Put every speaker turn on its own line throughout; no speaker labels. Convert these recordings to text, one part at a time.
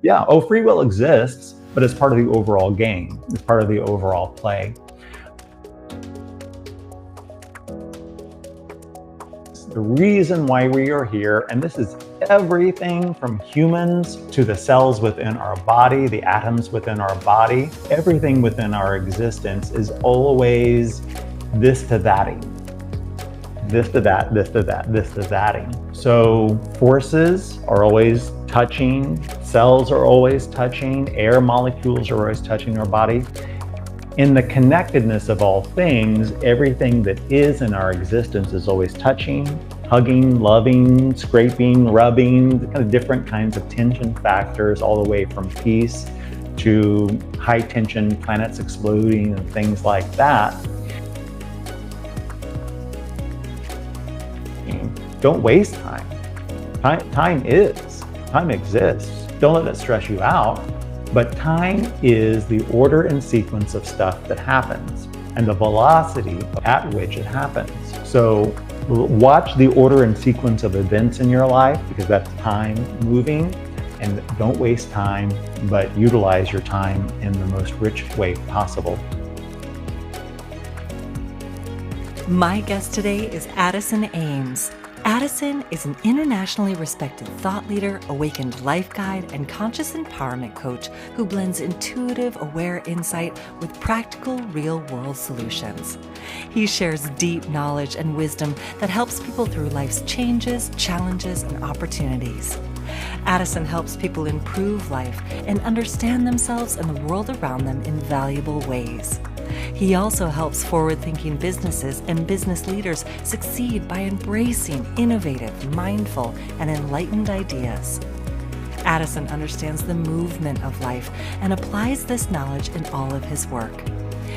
Yeah. Oh, free will exists, but it's part of the overall game. It's part of the overall play. The reason why we are here, and this is everything from humans to the cells within our body, the atoms within our body, everything within our existence is always this to thating. This to that, this to that, this to thatting. So forces are always touching, cells are always touching, air molecules are always touching our body. In the connectedness of all things, everything that is in our existence is always touching, hugging, loving, scraping, rubbing, kind of different kinds of tension factors, all the way from peace to high tension planets exploding and things like that. Don't waste time. Time exists. Don't let it stress you out. But time is the order and sequence of stuff that happens and the velocity at which it happens. So watch the order and sequence of events in your life, because that's time moving, and don't waste time, but utilize your time in the most rich way possible.
My guest today is Addison Ames. Addison is an internationally respected thought leader, awakened life guide, and conscious empowerment coach who blends intuitive, aware insight with practical, real-world solutions. He shares deep knowledge and wisdom that helps people through life's changes, challenges, and opportunities. Addison helps people improve life and understand themselves and the world around them in valuable ways. He also helps forward-thinking businesses and business leaders succeed by embracing innovative, mindful, and enlightened ideas. Addison understands the movement of life and applies this knowledge in all of his work.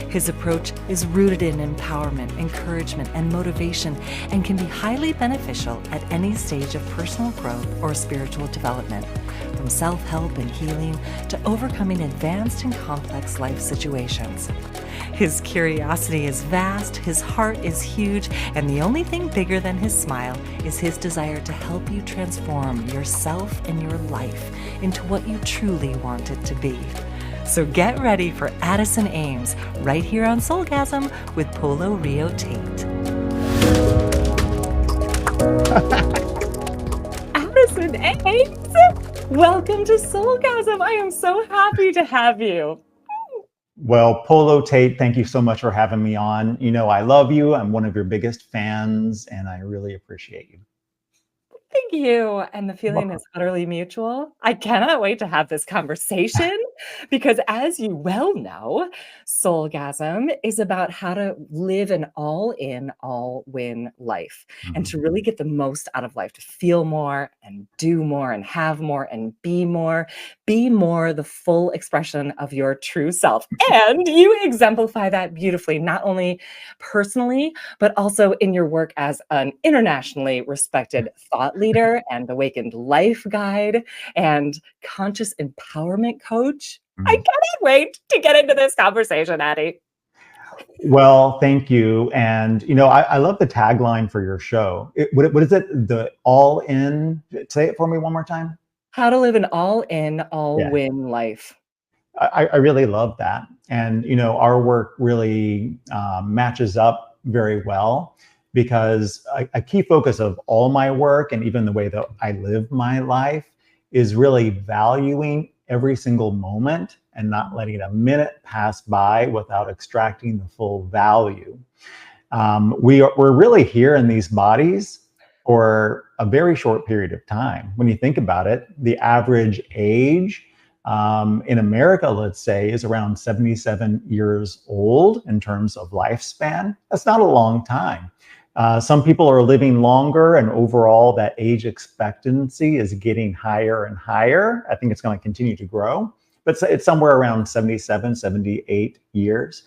His approach is rooted in empowerment, encouragement, and motivation, and can be highly beneficial at any stage of personal growth or spiritual development, from self-help and healing to overcoming advanced and complex life situations. His curiosity is vast, his heart is huge, and the only thing bigger than his smile is his desire to help you transform yourself and your life into what you truly want it to be. So get ready for Addison Ames right here on Soulgasm with Polo Tate. Addison Ames, welcome to Soulgasm. I am so happy to have you.
Well, Polo Tate, thank you so much for having me on. You know, I love you. I'm one of your biggest fans, and I really appreciate you.
Thank you. And the feeling is utterly mutual. I cannot wait to have this conversation because, as you well know, Soulgasm is about how to live an all-in, all-win life and to really get the most out of life, to feel more and do more and have more and be more the full expression of your true self. And you exemplify that beautifully, not only personally, but also in your work as an internationally respected thought leader and awakened life guide and conscious empowerment coach. I cannot wait to get into this conversation, Addie.
Well, thank you. And, you know, I love the tagline for your show. What is it? The all in? Say it for me one more time.
How to live an all-in, all-win life.
I really love that. And, you know, our work really matches up very well, because a key focus of all my work and even the way that I live my life is really valuing every single moment and not letting a minute pass by without extracting the full value. We're really here in these bodies for a very short period of time. When you think about it, the average age in America, let's say, is around 77 years old in terms of lifespan. That's not a long time. Some people are living longer, and overall that age expectancy is getting higher and higher. I think it's going to continue to grow, but it's somewhere around 77, 78 years.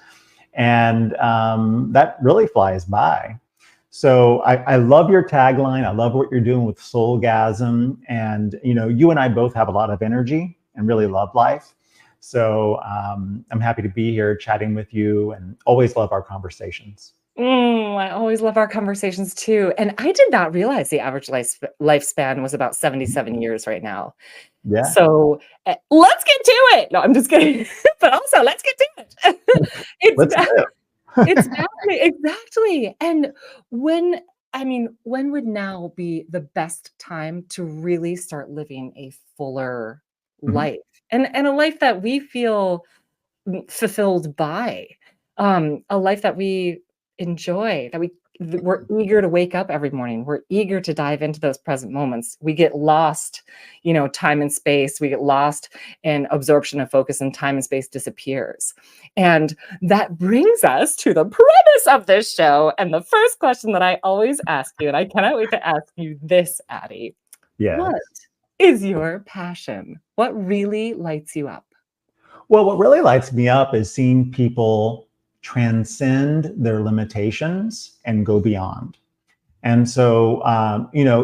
And that really flies by. So I love your tagline. I love what you're doing with Soulgasm. And, you know, you and I both have a lot of energy and really love life. So I'm happy to be here chatting with you, and always love our conversations.
I always love our conversations too. And I did not realize the average lifespan was about 77 years right now.
Yeah.
So let's get to it. No, I'm just kidding. But also, let's get to it. It's
Let's live.
exactly. And when, when would now be the best time to really start living a fuller
Mhm.
life, and a life that we feel fulfilled by, a life that we enjoy, we're eager to wake up every morning. We're eager to dive into those present moments. We get lost, time and space. We get lost in absorption of focus, and time and space disappears. And that brings us to the premise of this show. And the first question that I always ask you, and I cannot wait to ask you this, Addie.
Yes.
What is your passion? What really lights you up?
Well, what really lights me up is seeing people transcend their limitations and go beyond. And so,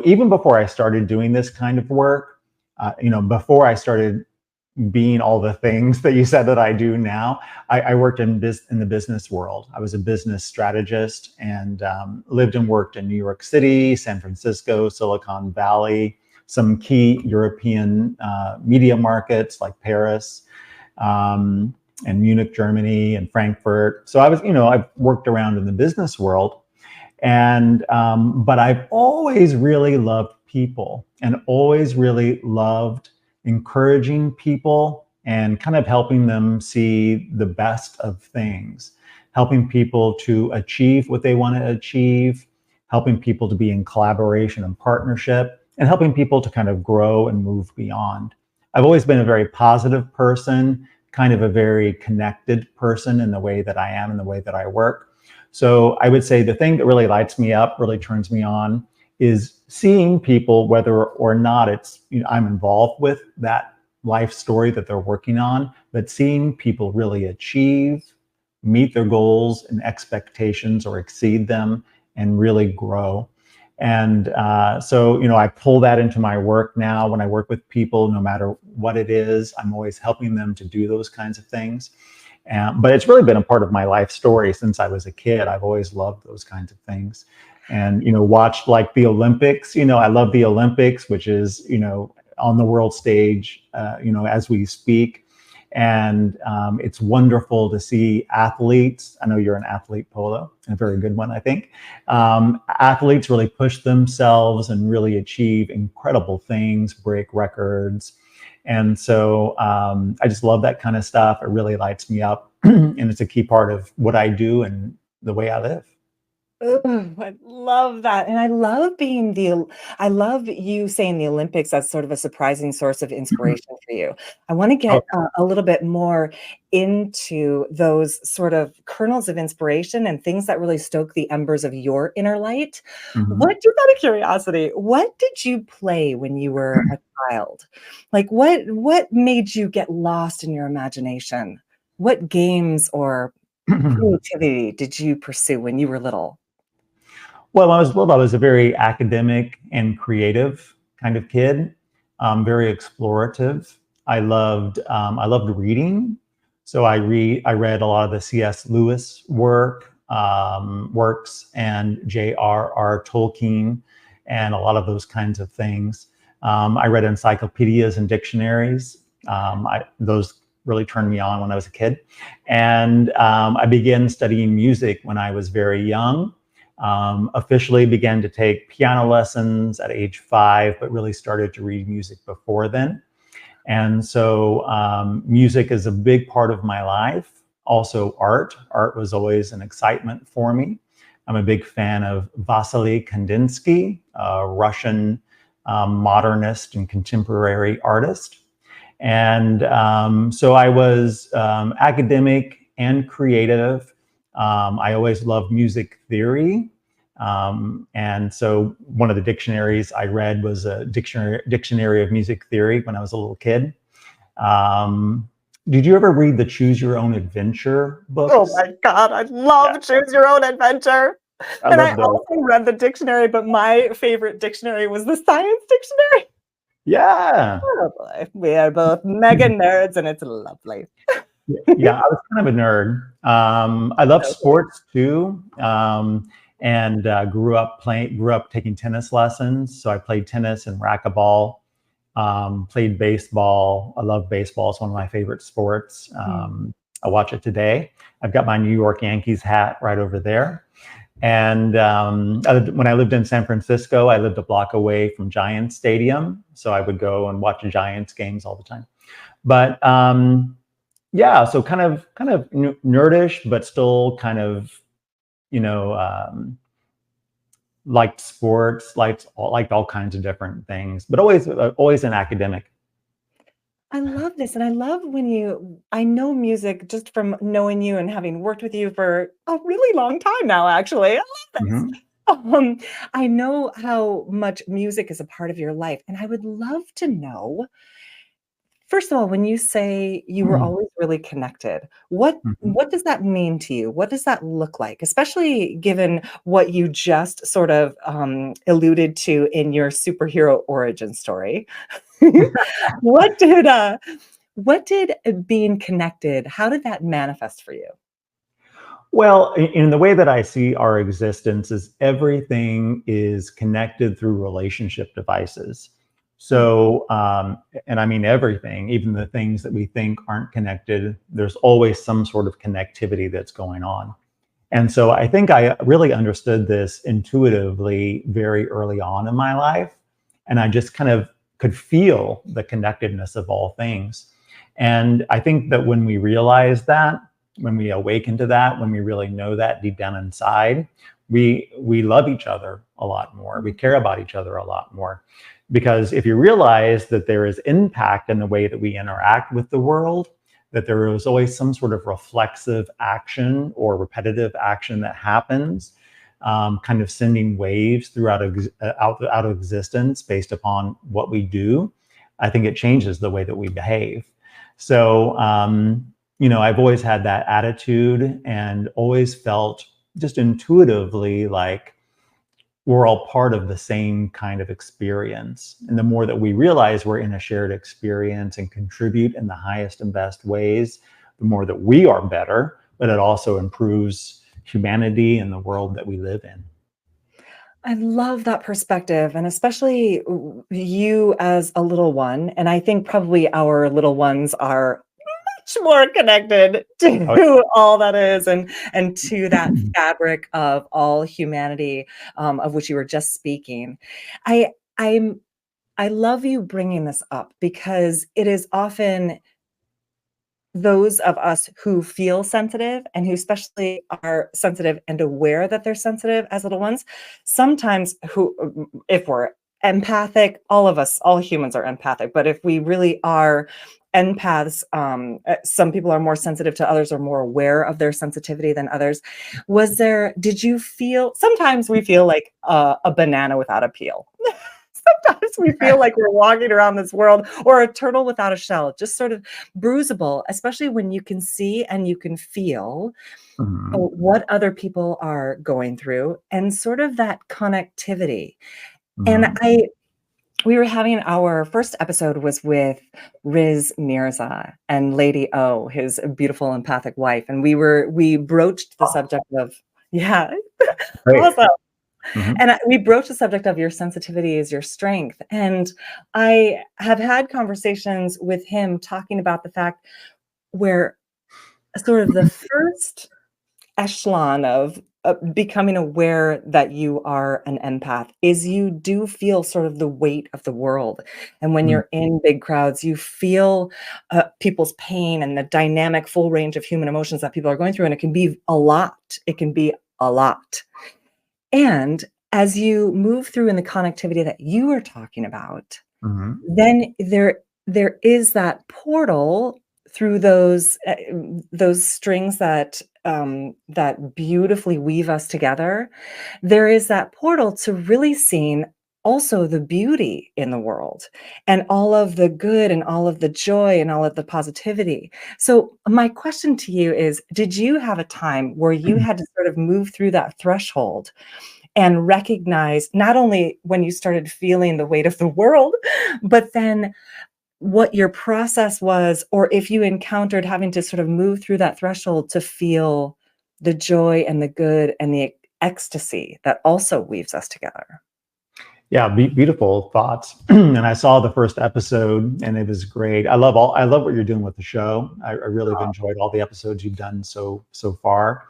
even before I started doing this kind of work, before I started being all the things that you said that I do now, I worked in the business world. I was a business strategist and lived and worked in New York City, San Francisco, Silicon Valley, some key European media markets like Paris, and Munich, Germany, and Frankfurt. So I've worked around in the business world, and but I've always really loved people and always really loved encouraging people and kind of helping them see the best of things, helping people to achieve what they want to achieve, helping people to be in collaboration and partnership, and helping people to kind of grow and move beyond. I've always been a very positive person, kind of a very connected person in the way that I am and the way that I work. So I would say the thing that really lights me up, really turns me on, is seeing people, whether or not it's, I'm involved with that life story that they're working on, but seeing people really achieve, meet their goals and expectations or exceed them and really grow. And so, I pull that into my work now. When I work with people, no matter what it is, I'm always helping them to do those kinds of things. But it's really been a part of my life story since I was a kid. I've always loved those kinds of things. And, watched like the Olympics. I love the Olympics, which is, on the world stage, as we speak. And it's wonderful to see athletes. I know you're an athlete, Polo, and a very good one, I think. Athletes really push themselves and really achieve incredible things, break records. And so I just love that kind of stuff. It really lights me up. And it's a key part of what I do and the way I live.
Ooh, I love that. And I love you saying the Olympics as sort of a surprising source of inspiration for you. I want to
Oh,
get a little bit more into those sort of kernels of inspiration and things that really stoke the embers of your inner light.
mhm.
Just out of curiosity, what did you play when you were a child? Like what made you get lost in your imagination? What games or creativity did you pursue when you were little?
Well, when I was little, I was a very academic and creative kind of kid, very explorative. I loved reading, so I read a lot of the C.S. Lewis works, and J.R.R. Tolkien, and a lot of those kinds of things. I read encyclopedias and dictionaries. Those really turned me on when I was a kid, and I began studying music when I was very young. Officially began to take piano lessons at age 5, but really started to read music before then. And so music is a big part of my life. Also art. Art was always an excitement for me. I'm a big fan of Vasily Kandinsky, a Russian modernist and contemporary artist. And so I was academic and creative. I always loved music theory. And so one of the dictionaries I read was a dictionary of music theory when I was a little kid. Did you ever read the Choose Your Own Adventure
Oh
books?
my God, I
Yeah,
love Choose Your Own Adventure.
I
And I
love those.
also read the dictionary, but my favorite dictionary was the science dictionary.
Yeah.
Oh boy, we are both mega nerds, and it's lovely.
Yeah, I was kind of a nerd. I love
Okay.
sports too, and grew up taking tennis lessons. So I played tennis and racquetball Played baseball. I love baseball. It's one of my favorite sports. I watch it today. I've got my New York Yankees hat right over there. And when I lived in San Francisco, I lived a block away from Giants Stadium. So I would go and watch Giants games all the time. But yeah, so kind of nerdish, but still kind of, you know, liked sports, liked all kinds of different things, but always an academic.
I love this. And I love when I know music just from knowing you and having worked with you for a really long time now, actually. I love this.
Mhm.
I know how much music is a part of your life. And I would love to know, first of all, when you say you were
Mhm.
always really connected, what does that mean to you? What does that look like? Especially given what you just sort of alluded to in your superhero origin story. What did being connected, how did that manifest for you?
Well, in the way that I see our existence is everything is connected through relationship devices.
Mm,
So, and I mean everything, even the things that we think aren't connected, there's always some sort of connectivity that's going on. And so I think I really understood this intuitively very early on in my life. And I just kind of could feel the connectedness of all things. And I think that when we realize that, when we awaken to that, when we really know that deep down inside, we love each other a lot more. We care about each other a lot more. Because if you realize that there is impact in the way that we interact with the world, that there is always some sort of reflexive action or repetitive action that happens, kind of sending waves throughout out of existence based upon what we do. I think it changes the way that we behave. So, I've always had that attitude and always felt just intuitively like we're all part of the same kind of experience. And the more that we realize we're in a shared experience and contribute in the highest and best ways, the more that we are better, but it also improves humanity and the world that we live in.
I love that perspective, and especially you as a little one, and I think probably our little ones are much more connected
Oh,
to all that is and to that fabric of all humanity, of which you were just speaking. I I'm I love you bringing this up because it is often those of us who feel sensitive and who especially are sensitive and aware that they're sensitive as little ones, sometimes if we're empathic, all of us, all humans are empathic, but if we really are empaths, some people are more sensitive to others or more aware of their sensitivity than others. Did you feel, sometimes we feel like a banana without a peel. Sometimes we feel like we're walking around this world or a turtle without a shell, just sort of bruisable, especially when you can see and you can feel
mhm.
what other people are going through and sort of that connectivity. And
Mhm.
we were having our first episode was with Riz Mirza and Lady O, his beautiful empathic wife. And we broached the
Oh,
subject of, yeah,
great.
awesome.
Mhm.
And we broached the subject of your sensitivity is your strength. And I have had conversations with him talking about the fact where sort of the first echelon of becoming aware that you are an empath is you do feel sort of the weight of the world. And when
Mhm.
you're in big crowds, you feel people's pain and the dynamic full range of human emotions that people are going through. And it can be a lot. It can be a lot. And as you move through in the connectivity that you were talking about,
Mhm.
then there is that portal through those strings that beautifully weave us together. There is that portal to really seeing also the beauty in the world and all of the good and all of the joy and all of the positivity. So my question to you is, did you have a time where you had to sort of move through that threshold and recognize not only when you started feeling the weight of the world, but then what your process was, or if you encountered having to sort of move through that threshold to feel the joy and the good and the ecstasy that also weaves us together?
Yeah, beautiful thoughts. And I saw the first episode, and it was great. I love what you're doing with the show. I really have enjoyed all the episodes you've done so far,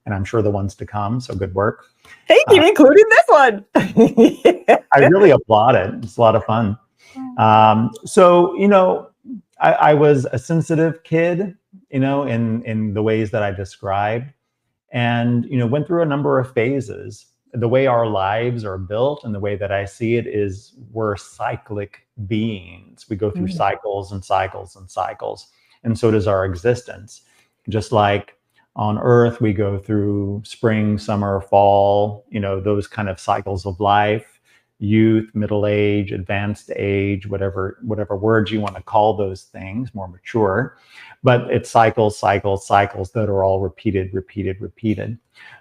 and I'm sure the ones to come. So good work.
Thank you, including this one.
I really applaud it. It's a lot of fun. So, I was a sensitive kid, in the ways that I described, and, went through a number of phases. The way our lives are built and the way that I see it is we're cyclic beings. We go through cycles and cycles and cycles. And so does our existence. Just like on Earth, we go through spring, summer, fall, those kind of cycles of life, youth, middle age, advanced age, whatever words you want to call those things, more mature. But it's cycles that are all repeated.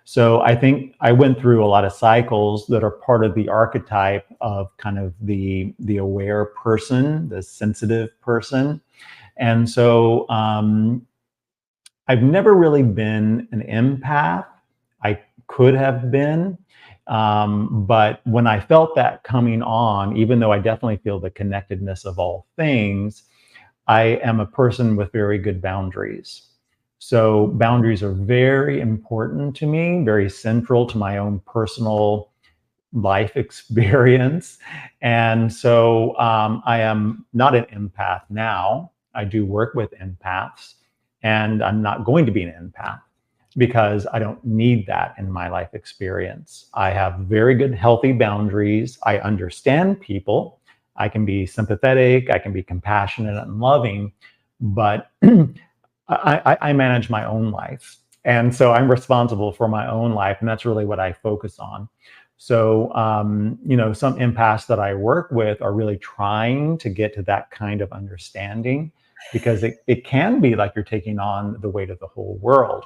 So I think I went through a lot of cycles that are part of the archetype of kind of the aware person, the sensitive person. And so I've never really been an empath. I could have been. But when I felt that coming on, even though I definitely feel the connectedness of all things, I am a person with very good boundaries. So boundaries are very important to me, very central to my own personal life experience. And so I am not an empath now. I do work with empaths, and I'm not going to be an empath because I don't need that in my life experience. I have very good, healthy boundaries. I understand people. I can be sympathetic, I can be compassionate and loving, but I manage my own life. And so I'm responsible for my own life, and that's really what I focus on. So, some empaths that I work with are really trying to get to that kind of understanding, because it can be like you're taking on the weight of the whole world.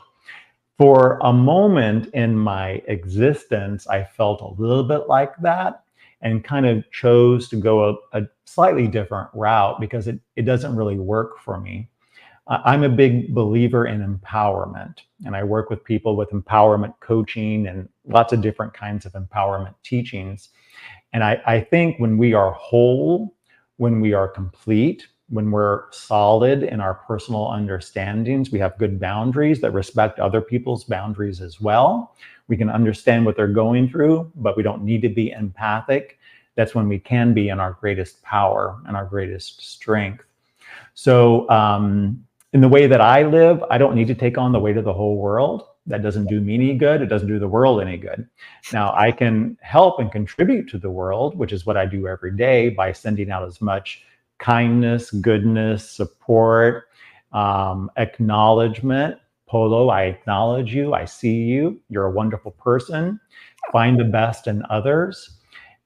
For a moment in my existence, I felt a little bit like that, and kind of chose to go a slightly different route because it doesn't really work for me. I'm a big believer in empowerment, and I work with people with empowerment coaching and lots of different kinds of empowerment teachings. And I think when we are whole, when we are complete, when we're solid in our personal understandings, we have good boundaries that respect other people's boundaries as well. We can understand what they're going through, but we don't need to be empathic. That's when we can be in our greatest power and our greatest strength. So in the way that I live, I don't need to take on the weight of the whole world. That doesn't do me any good. It doesn't do the world any good. Now, I can help and contribute to the world, which is what I do every day, by sending out as much kindness, goodness, support, acknowledgement. Polo, I acknowledge you. I see you. You're a wonderful person. Find the best in others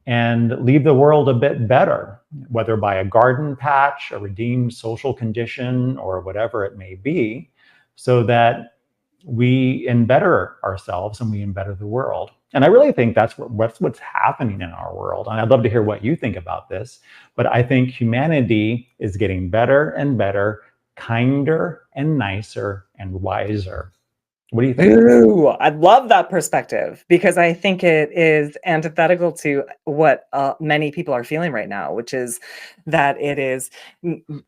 and leave the world a bit better, whether by a garden patch, a redeemed social condition, or whatever it may be, so that we embetter ourselves and we embetter the world. And I really think that's what's happening in our world. And I'd love to hear what you think about this. But I think humanity is getting better and better, kinder and nicer and wiser. What do you think?
Ooh, I love that perspective, because I think it is antithetical to what many people are feeling right now, which is that it is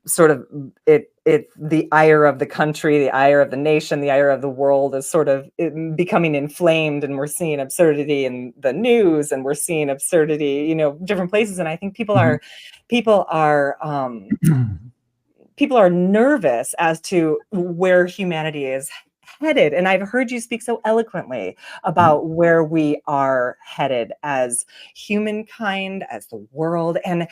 sort of the ire of the country, the ire of the nation, the ire of the world is sort of becoming inflamed, and we're seeing absurdity in the news, and we're seeing absurdity, different places. And I think people are nervous as to where humanity is headed. And I've heard you speak so eloquently about where we are headed as humankind, as the world. And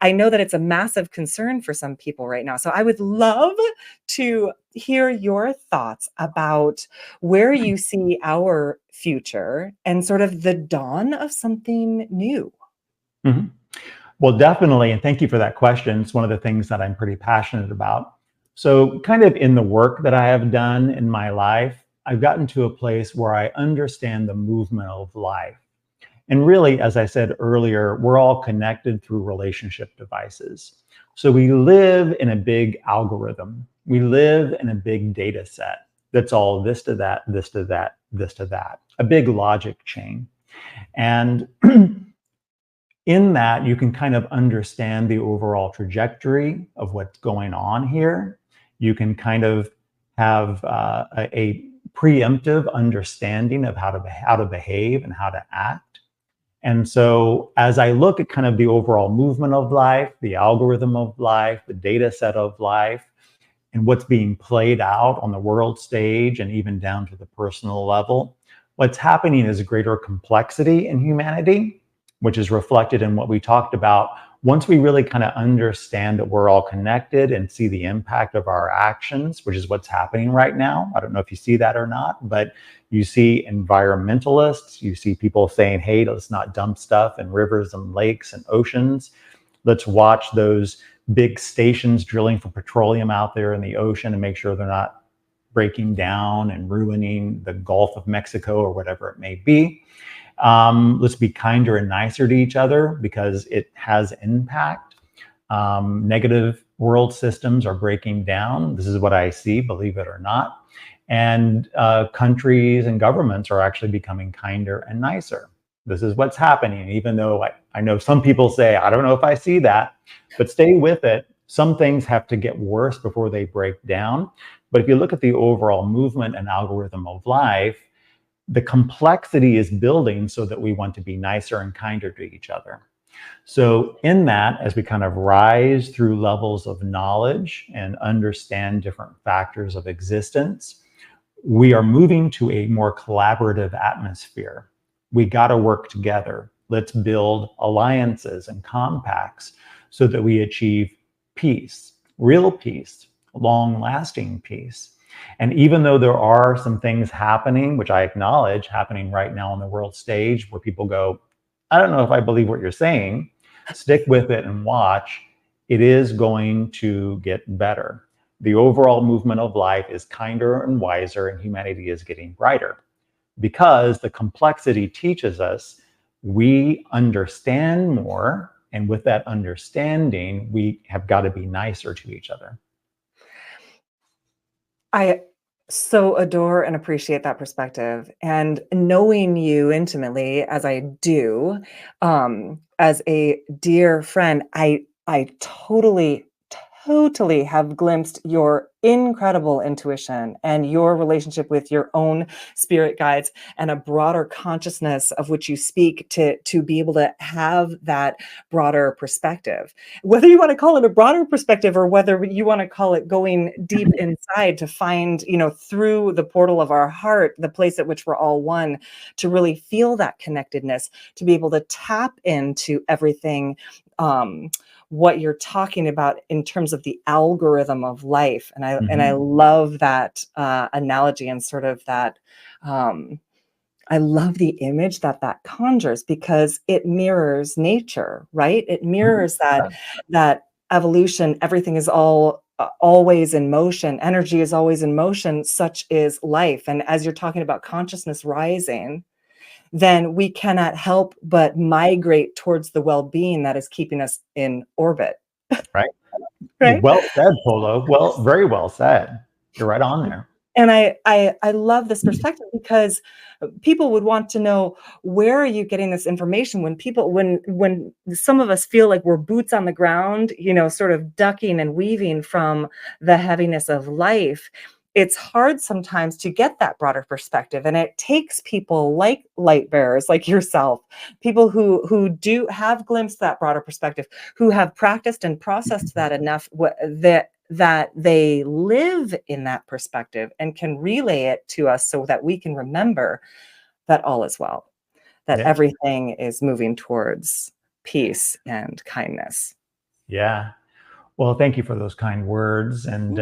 I know that it's a massive concern for some people right now. So I would love to hear your thoughts about where you see our future and sort of the dawn of something new.
Mm-hmm. Well, definitely. And thank you for that question. It's one of the things that I'm pretty passionate about. So kind of in the work that I have done in my life, I've gotten to a place where I understand the movement of life. And really, as I said earlier, we're all connected through relationship devices. So we live in a big algorithm. We live in a big data set that's all this to that, this to that, this to that, a big logic chain. And in that, you can kind of understand the overall trajectory of what's going on here. You can kind of have a preemptive understanding of how to behave and how to act. And so as I look at kind of the overall movement of life, the algorithm of life, the data set of life, and what's being played out on the world stage and even down to the personal level, what's happening is greater complexity in humanity, which is reflected in what we talked about. Once we really kind of understand that we're all connected and see the impact of our actions, which is what's happening right now. I don't know if you see that or not, but you see environmentalists, you see people saying, hey, let's not dump stuff in rivers and lakes and oceans. Let's watch those big stations drilling for petroleum out there in the ocean and make sure they're not breaking down and ruining the Gulf of Mexico or whatever it may be. Let's be kinder and nicer to each other because it has impact. Negative world systems are breaking down. This is what I see, believe it or not. And countries and governments are actually becoming kinder and nicer. This is what's happening, even though I know some people say, I don't know if I see that, but stay with it. Some things have to get worse before they break down. But if you look at the overall movement and algorithm of life, the complexity is building so that we want to be nicer and kinder to each other. So in that, as we kind of rise through levels of knowledge and understand different factors of existence, we are moving to a more collaborative atmosphere. We got to work together. Let's build alliances and compacts so that we achieve peace, real peace, long-lasting peace. And even though there are some things happening, which I acknowledge happening right now on the world stage, where people go, I don't know if I believe what you're saying, stick with it and watch. It is going to get better. The overall movement of life is kinder and wiser, and humanity is getting brighter because the complexity teaches us we understand more. And with that understanding, we have got to be nicer to each other.
I so adore and appreciate that perspective. And knowing you intimately, as I do, as a dear friend, I totally have glimpsed your incredible intuition and your relationship with your own spirit guides and a broader consciousness of which you speak to be able to have that broader perspective. Whether you want to call it a broader perspective or whether you want to call it going deep inside to find, through the portal of our heart, the place at which we're all one, to really feel that connectedness, to be able to tap into everything, what you're talking about in terms of the algorithm of life. And I love that analogy and sort of that, I love the image that conjures because it mirrors nature, right? It mirrors that evolution. Everything is always in motion. Energy is always in motion. Such is life. And as you're talking about consciousness rising, then we cannot help but migrate towards the well-being that is keeping us in orbit.
Right.
Right.
Well said, Polo. Well, very well said. You're right on there.
And I love this perspective because people would want to know, where are you getting this information when some of us feel like we're boots on the ground, sort of ducking and weaving from the heaviness of life. It's hard sometimes to get that broader perspective. And it takes people like light bearers, like yourself, people who do have glimpsed that broader perspective, who have practiced and processed that enough that they live in that perspective and can relay it to us so that we can remember that all is well, that everything is moving towards peace and kindness.
Yeah. Well, thank you for those kind words. And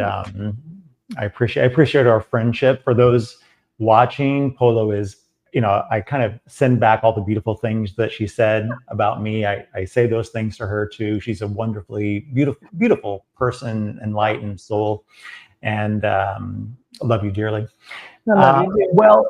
I appreciate our friendship. For those watching, Polo is, I kind of send back all the beautiful things that she said about me. I say those things to her too. She's a wonderfully beautiful person, enlightened soul, and love you dearly.
I love you.
Well,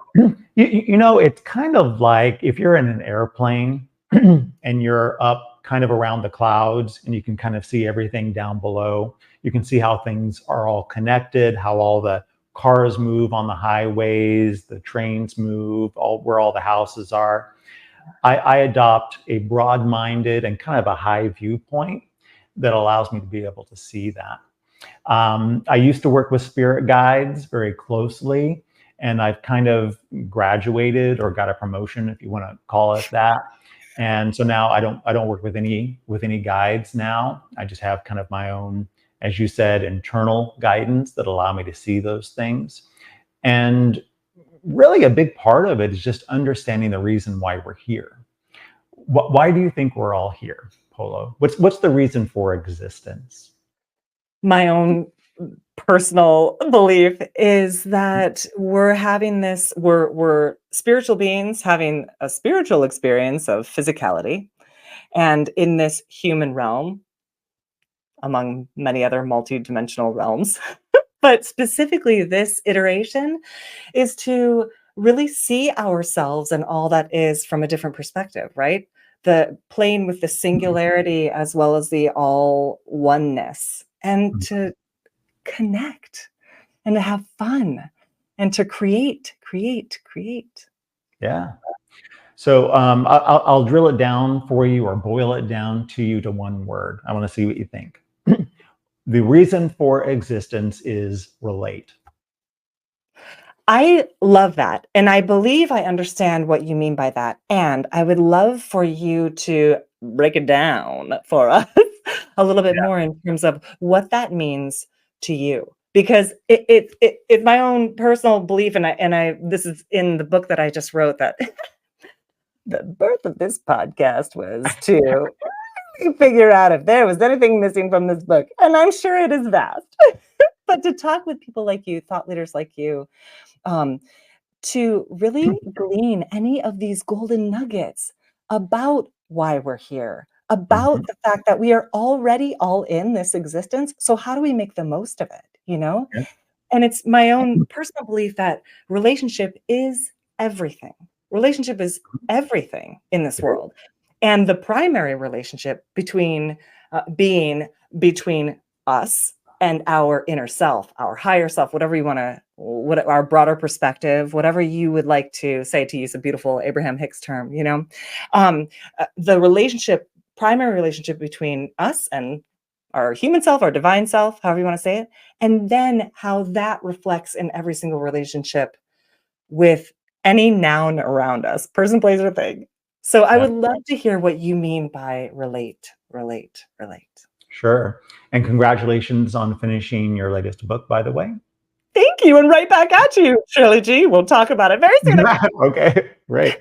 it's kind of like if you're in an airplane and you're up kind of around the clouds and you can kind of see everything down below. You can see how things are all connected, how all the cars move on the highways, the trains move, where all the houses are. I adopt a broad-minded and kind of a high viewpoint that allows me to be able to see that. I used to work with spirit guides very closely, and I've kind of graduated or got a promotion, if you want to call it that. And so now I don't work with any guides now. I just have kind of my own, as you said, internal guidance that allow me to see those things. And really a big part of it is just understanding the reason why we're here. Why do you think we're all here, Polo? What's the reason for existence?
My own personal belief is that we're spiritual beings having a spiritual experience of physicality, and in this human realm, among many other multidimensional realms, but specifically this iteration is to really see ourselves and all that is from a different perspective, right? The playing with the singularity as well as the all oneness, and to connect and to have fun and to create.
Yeah. So I'll drill it down for you or boil it down to you to one word. I want to see what you think. The reason for existence is relate.
I love that. And I believe I understand what you mean by that. And I would love for you to break it down for us a little bit more in terms of what that means to you. Because it's my own personal belief, and I this is in the book that I just wrote, that the birth of this podcast was to figure out if there was anything missing from this book. And I'm sure it is vast. But to talk with people like you, thought leaders like you, to really glean any of these golden nuggets about why we're here, about
Mhm.
the fact that we are already all in this existence. So how do we make the most of it? You know?
Yeah.
And it's my own personal belief that relationship is everything. Relationship is everything in this world. And the primary relationship being between us and our inner self, our higher self, whatever you want to, what our broader perspective, whatever you would like to say, to use a beautiful Abraham Hicks term, the primary relationship between us and our human self, our divine self, however you want to say it, and then how that reflects in every single relationship with any noun around us, person, place, or thing. So I
Yeah.
would love to hear what you mean by relate.
Sure. And congratulations on finishing your latest book, by the way.
Thank you, and right back at you, Shirley G. We'll talk about it very soon.
Okay, great.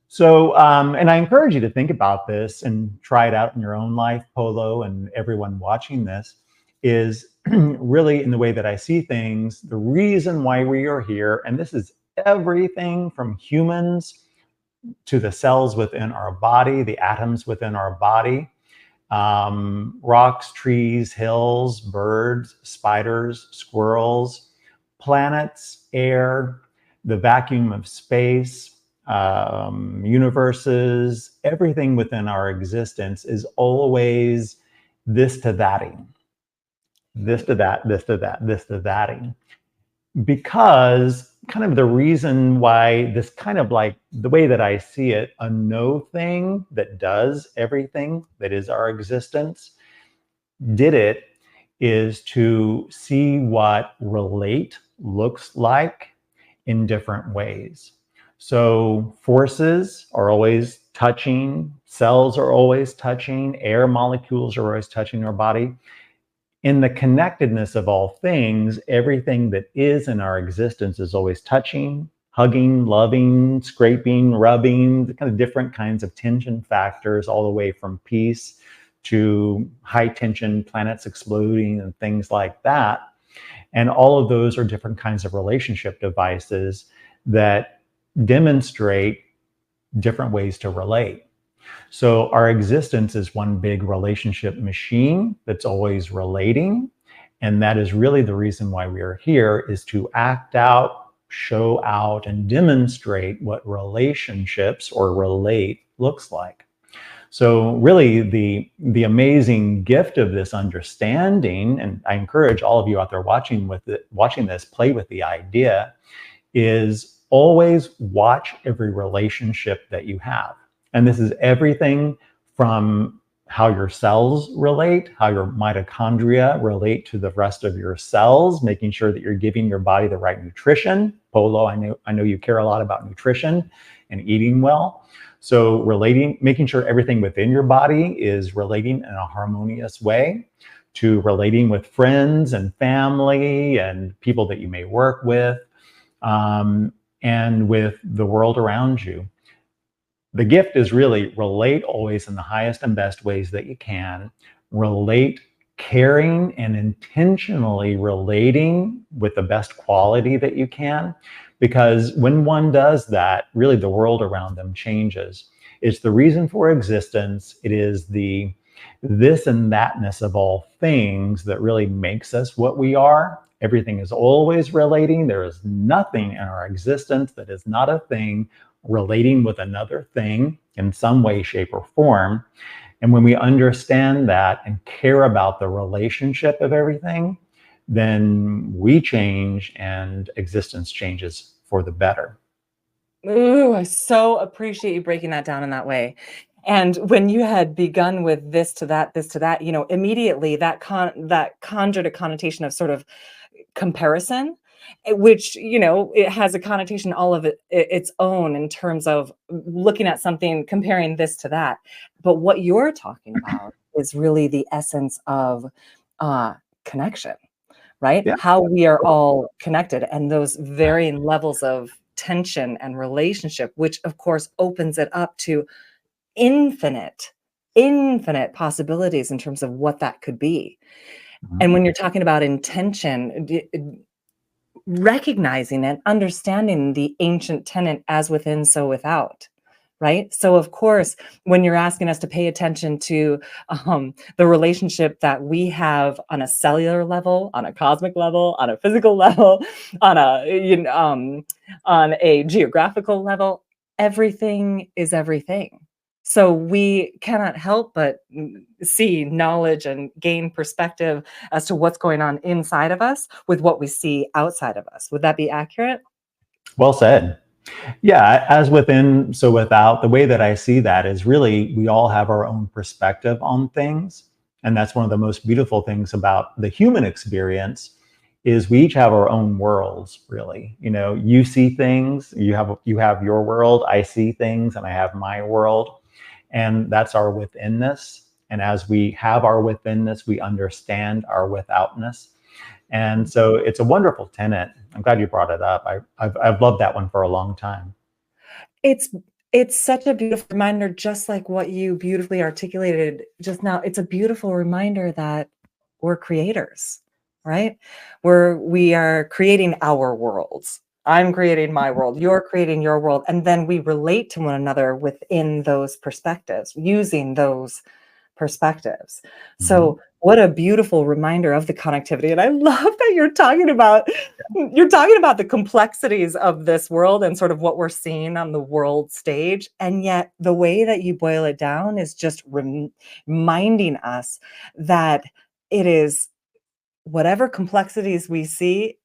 So, and I encourage you to think about this and try it out in your own life, Polo, and everyone watching this, is really in the way that I see things, the reason why we are here, and this is everything from humans to the cells within our body, the atoms within our body, rocks, trees, hills, birds, spiders, squirrels, planets, air, the vacuum of space, universes, everything within our existence is always this to thating, this to that, this to that, this to thatting. Because kind of the reason why this kind of like the way that I see it, a no thing that does everything that is our existence, did it is to see what relate looks like in different ways. So forces are always touching, cells are always touching, air molecules are always touching our body. In the connectedness of all things, everything that is in our existence is always touching, hugging, loving, scraping, rubbing, the kind of different kinds of tension factors, all the way from peace to high tension, planets exploding and things like that. And all of those are different kinds of relationship devices that demonstrate different ways to relate. So our existence is one big relationship machine that's always relating. And that is really the reason why we are here, is to act out, show out, and demonstrate what relationships or relate looks like. So really the amazing gift of this understanding, and I encourage all of you out there watching this, play with the idea, is always watch every relationship that you have. And this is everything from how your cells relate, how your mitochondria relate to the rest of your cells, making sure that you're giving your body the right nutrition. Polo, I know you care a lot about nutrition and eating well. So making sure everything within your body is relating in a harmonious way, to relating with friends and family and people that you may work with, and with the world around you. The gift is really relate always in the highest and best ways that you can. Relate caring and intentionally relating with the best quality that you can. Because when one does that, really the world around them changes. It's the reason for existence. It is the this and thatness of all things that really makes us what we are. Everything is always relating. There is nothing in our existence that is not a thing relating with another thing in some way, shape, or form. And when we understand that and care about the relationship of everything, then we change and existence changes for the better.
Ooh, I so appreciate you breaking that down in that way. And when you had begun with this to that, immediately that conjured a connotation of sort of comparison, which, it has a connotation all of its own in terms of looking at something, comparing this to that. But what you're talking about is really the essence of connection, right?
Yeah.
How we are all connected, and those varying levels of tension and relationship, which of course opens it up to infinite possibilities in terms of what that could be. And when you're talking about intention, recognizing and understanding the ancient tenet, as within, so without, right? So of course, when you're asking us to pay attention to the relationship that we have on a cellular level, on a cosmic level, on a physical level, on a geographical level, everything is everything. So we cannot help but see knowledge and gain perspective as to what's going on inside of us with what we see outside of us. Would that be accurate?
Well said. Yeah, as within, so without, the way that I see that is really we all have our own perspective on things. And that's one of the most beautiful things about the human experience is we each have our own worlds, really. You see things, you have your world, I see things, and I have my world. And that's our withinness. And as we have our withinness, we understand our withoutness. And so it's a wonderful tenet. I'm glad you brought it up. I've loved that one for a long time.
It's such a beautiful reminder, just like what you beautifully articulated just now. It's a beautiful reminder that we're creators, right? We are creating our worlds. I'm creating my world, you're creating your world, and then we relate to one another within those perspectives, using those perspectives. So what a beautiful reminder of the connectivity. And I love that you're talking about the complexities of this world and sort of what we're seeing on the world stage. And yet the way that you boil it down is just reminding us that it is whatever complexities we see,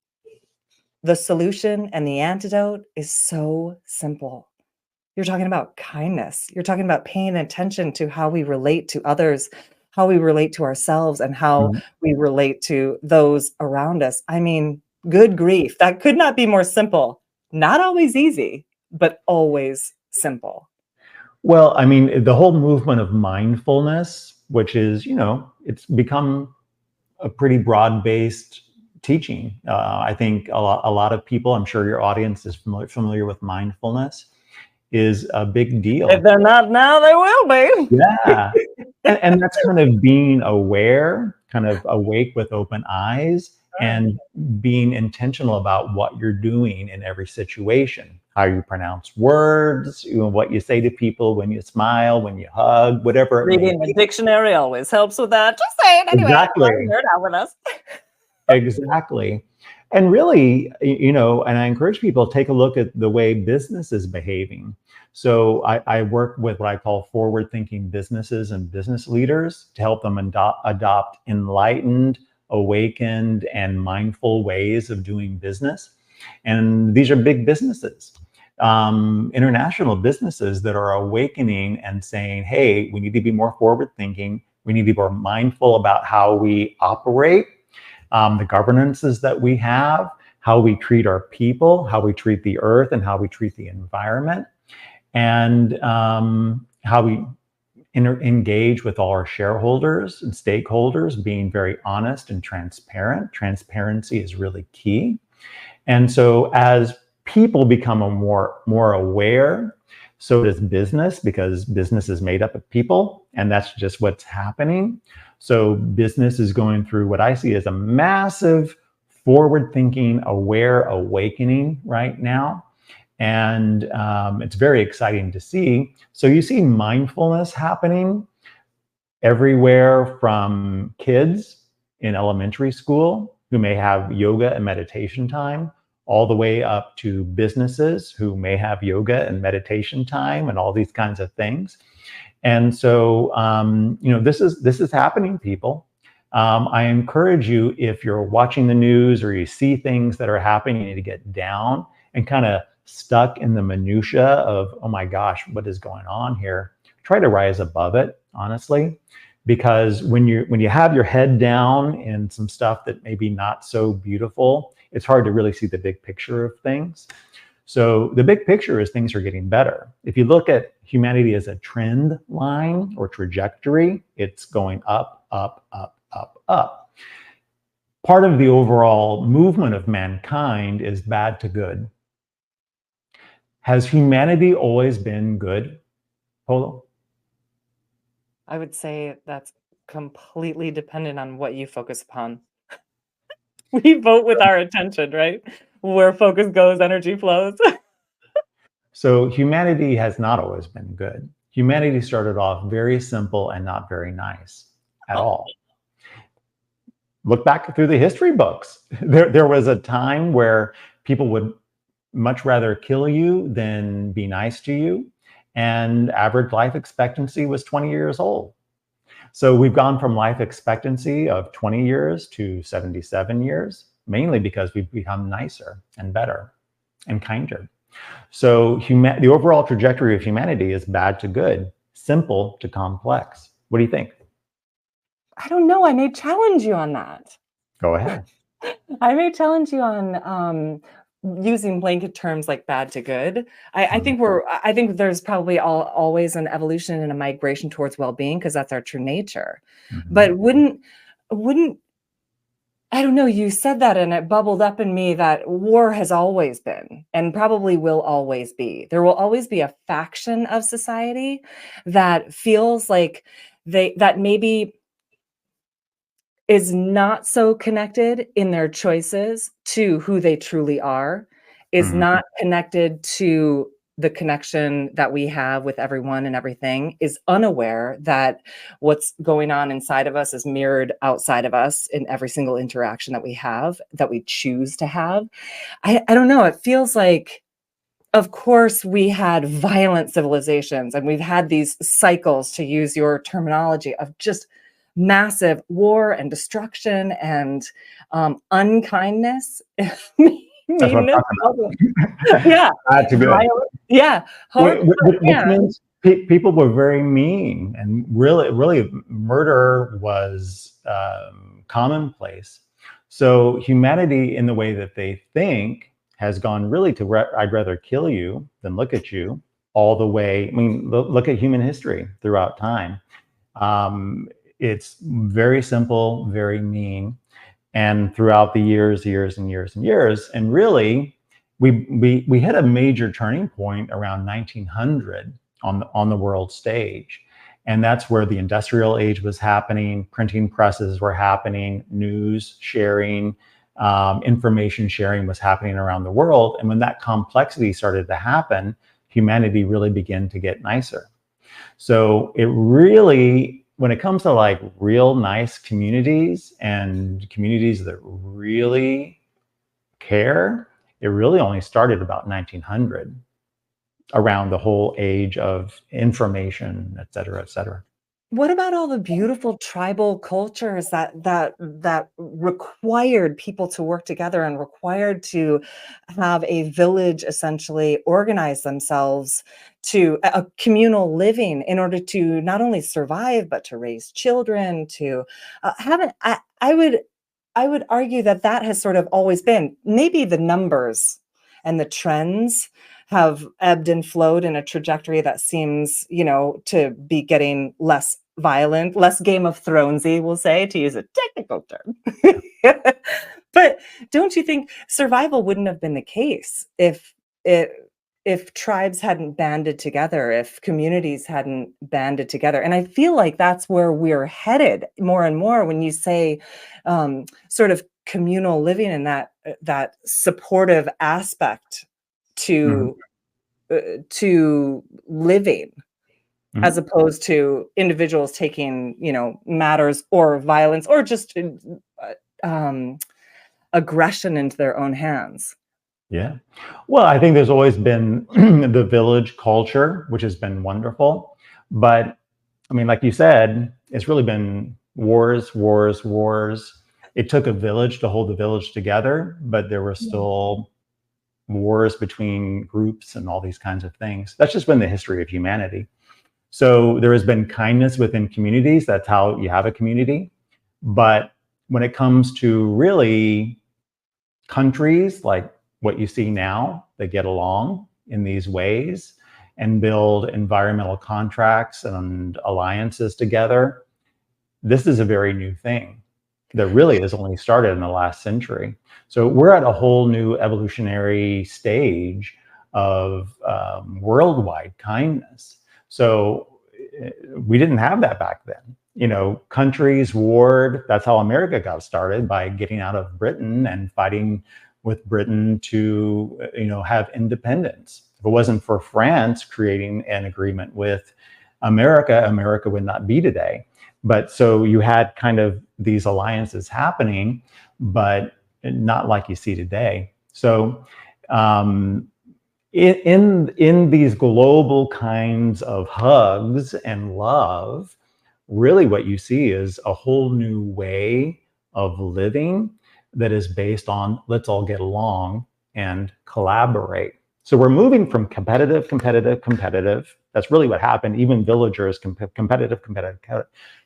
the solution and the antidote is so simple. You're talking about kindness. You're talking about paying attention to how we relate to others, how we relate to ourselves, and how we relate to those around us. I mean, good grief. That could not be more simple. Not always easy, but always simple.
Well, I mean, the whole movement of mindfulness, which is, it's become a pretty broad-based teaching. I think a lot of people, I'm sure your audience is familiar with mindfulness, is a big deal.
If they're not now, they will be.
Yeah. And that's kind of being aware, kind of awake with open eyes, and being intentional about what you're doing in every situation, how you pronounce words, what you say to people, when you smile, when you hug, whatever.
Reading the dictionary always helps with that. Just saying. Anyway,
exactly.
Nerd out with us.
Exactly. And really, and I encourage people to take a look at the way business is behaving. So I work with what I call forward-thinking businesses and business leaders to help them adopt enlightened, awakened, and mindful ways of doing business. And these are big businesses. international businesses that are awakening and saying, hey, we need to be more forward thinking. We need to be more mindful about how we operate, the governances that we have, how we treat our people, how we treat the earth, and how we treat the environment, and how we engage with all our shareholders and stakeholders, being very honest and transparent. Transparency is really key. And so as people become more aware, so does business, because business is made up of people, and that's just what's happening. So business is going through what I see as a massive forward-thinking, aware awakening right now. And it's very exciting to see. So you see mindfulness happening everywhere, from kids in elementary school who may have yoga and meditation time, all the way up to businesses who may have yoga and meditation time, and all these kinds of things. And so, this is happening, people. I encourage you, if you're watching the news or you see things that are happening, you need to get down and kind of stuck in the minutia of, oh my gosh, what is going on here? Try to rise above it, honestly, because when you have your head down in some stuff that may be not so beautiful, it's hard to really see the big picture of things. So the big picture is things are getting better. If you look at humanity as a trend line or trajectory, it's going up, up, up, up, up. Part of the overall movement of mankind is bad to good. Has humanity always been good, Polo?
I would say that's completely dependent on what you focus upon. We vote with our attention, right? Where focus goes, energy flows.
So humanity has not always been good. Humanity started off very simple and not very nice at all. Look back through the history books. There was a time where people would much rather kill you than be nice to you. And average life expectancy was 20 years old. So we've gone from life expectancy of 20 years to 77 years, mainly because we've become nicer and better and kinder. So the overall trajectory of humanity is bad to good, simple to complex. What do you think?
I don't know. I may challenge you on that.
Go ahead.
I may challenge you on using blanket terms like bad to good. I think there's probably always an evolution and a migration towards well-being, because that's our true nature.
Mm-hmm.
But wouldn't I don't know, you said that and it bubbled up in me that war has always been and probably will always be. There will always be a faction of society that feels like that maybe is not so connected in their choices to who they truly are, is
Mm-hmm.
not connected to the connection that we have with everyone and everything, is unaware that what's going on inside of us is mirrored outside of us in every single interaction that we have, that we choose to have. I don't know. It feels like, of course, we had violent civilizations and we've had these cycles, to use your terminology, of just massive war and destruction and unkindness.
That's what I'm
Meanness.
talking about.
Yeah.
Bad to good.
Violence. Yeah.
Which means people were very mean, and really murder was commonplace. So humanity, in the way that they think, has gone really to I'd rather kill you than look at you, all the way. I mean, look at human history throughout time. It's very simple, very mean. And throughout the years and years, and really, we hit a major turning point around 1900 on the world stage, and that's where the industrial age was happening. Printing presses were happening, news sharing, information sharing was happening around the world. And when that complexity started to happen, humanity really began to get nicer. So it really, when it comes to like real nice communities and communities that really care, it really only started about 1900, around the whole age of information, et cetera, et cetera.
What about all the beautiful tribal cultures that required people to work together and required to have a village essentially organize themselves to a communal living in order to not only survive but to raise children, to have an I would argue that that has sort of always been, maybe the numbers and the trends have ebbed and flowed in a trajectory that seems, you know, to be getting less violent, less Game of Thronesy, we'll say, to use a technical term. But don't you think survival wouldn't have been the case it if tribes hadn't banded together, if communities hadn't banded together? And I feel like that's where we're headed more and more when you say sort of communal living and that supportive aspect
Mhm.
to to living, as
Mhm.
opposed to individuals taking, you know, matters or violence or just um, aggression into their own hands.
Yeah. Well, I think there's always been the village culture, which has been wonderful. But I mean, like you said, it's really been wars, wars, wars. It took a village to hold the village together, but there were
Yeah.
still wars between groups and all these kinds of things. That's just been the history of humanity. So there has been kindness within communities. That's how you have a community. But when it comes to really countries like what you see now that get along in these ways and build environmental contracts and alliances together, this is a very new thing that really has only started in the last century. So we're at a whole new evolutionary stage of worldwide kindness. So we didn't have that back then. You know, countries warred. That's how America got started, by getting out of Britain and fighting with Britain to, you know, have independence. If it wasn't for France creating an agreement with America, America would not be today. But so you had kind of these alliances happening, but not like you see today. So um, in these global kinds of hugs and love, really what you see is a whole new way of living that is based on let's all get along and collaborate. So we're moving from competitive, competitive, competitive. That's really what happened. Even villagers, competitive, competitive,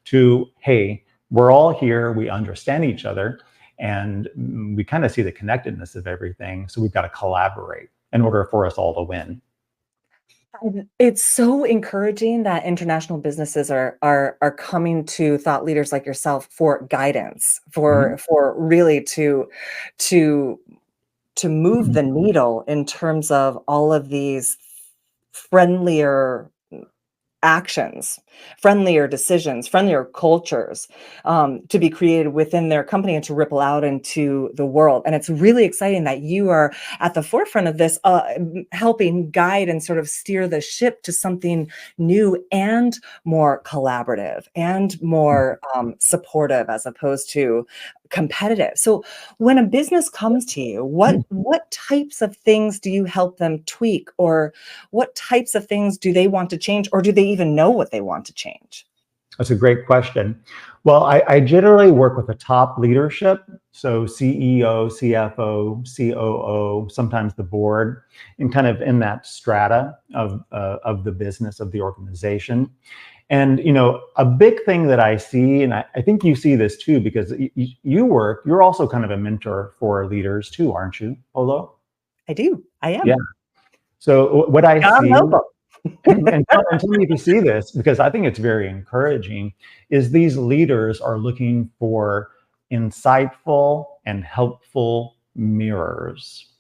to hey, we're all here. We understand each other, and we kind of see the connectedness of everything. So we've got to collaborate in order for us all to win.
It's so encouraging that international businesses are coming to thought leaders like yourself for guidance,
Mhm.
for really to to move the needle in terms of all of these friendlier actions, friendlier decisions, friendlier cultures, to be created within their company and to ripple out into the world. And it's really exciting that you are at the forefront of this, helping guide and sort of steer the ship to something new and more collaborative and more supportive as opposed to competitive. So when a business comes to you, what types of things do you help them tweak, or what types of things do they want to change, or do they even know what they want to change?
That's a great question. Well, I generally work with the top leadership, so CEO, CFO, COO, sometimes the board, and kind of in that strata of the business of the organization. And you know, a big thing that I see, and I think you see this too, because you're also kind of a mentor for leaders too, aren't you, Polo?
I do. I
Yeah.
am.
So what I
God
see,
help them.
and tell me if you see this, because I think it's very encouraging, is these leaders are looking for insightful and helpful mirrors.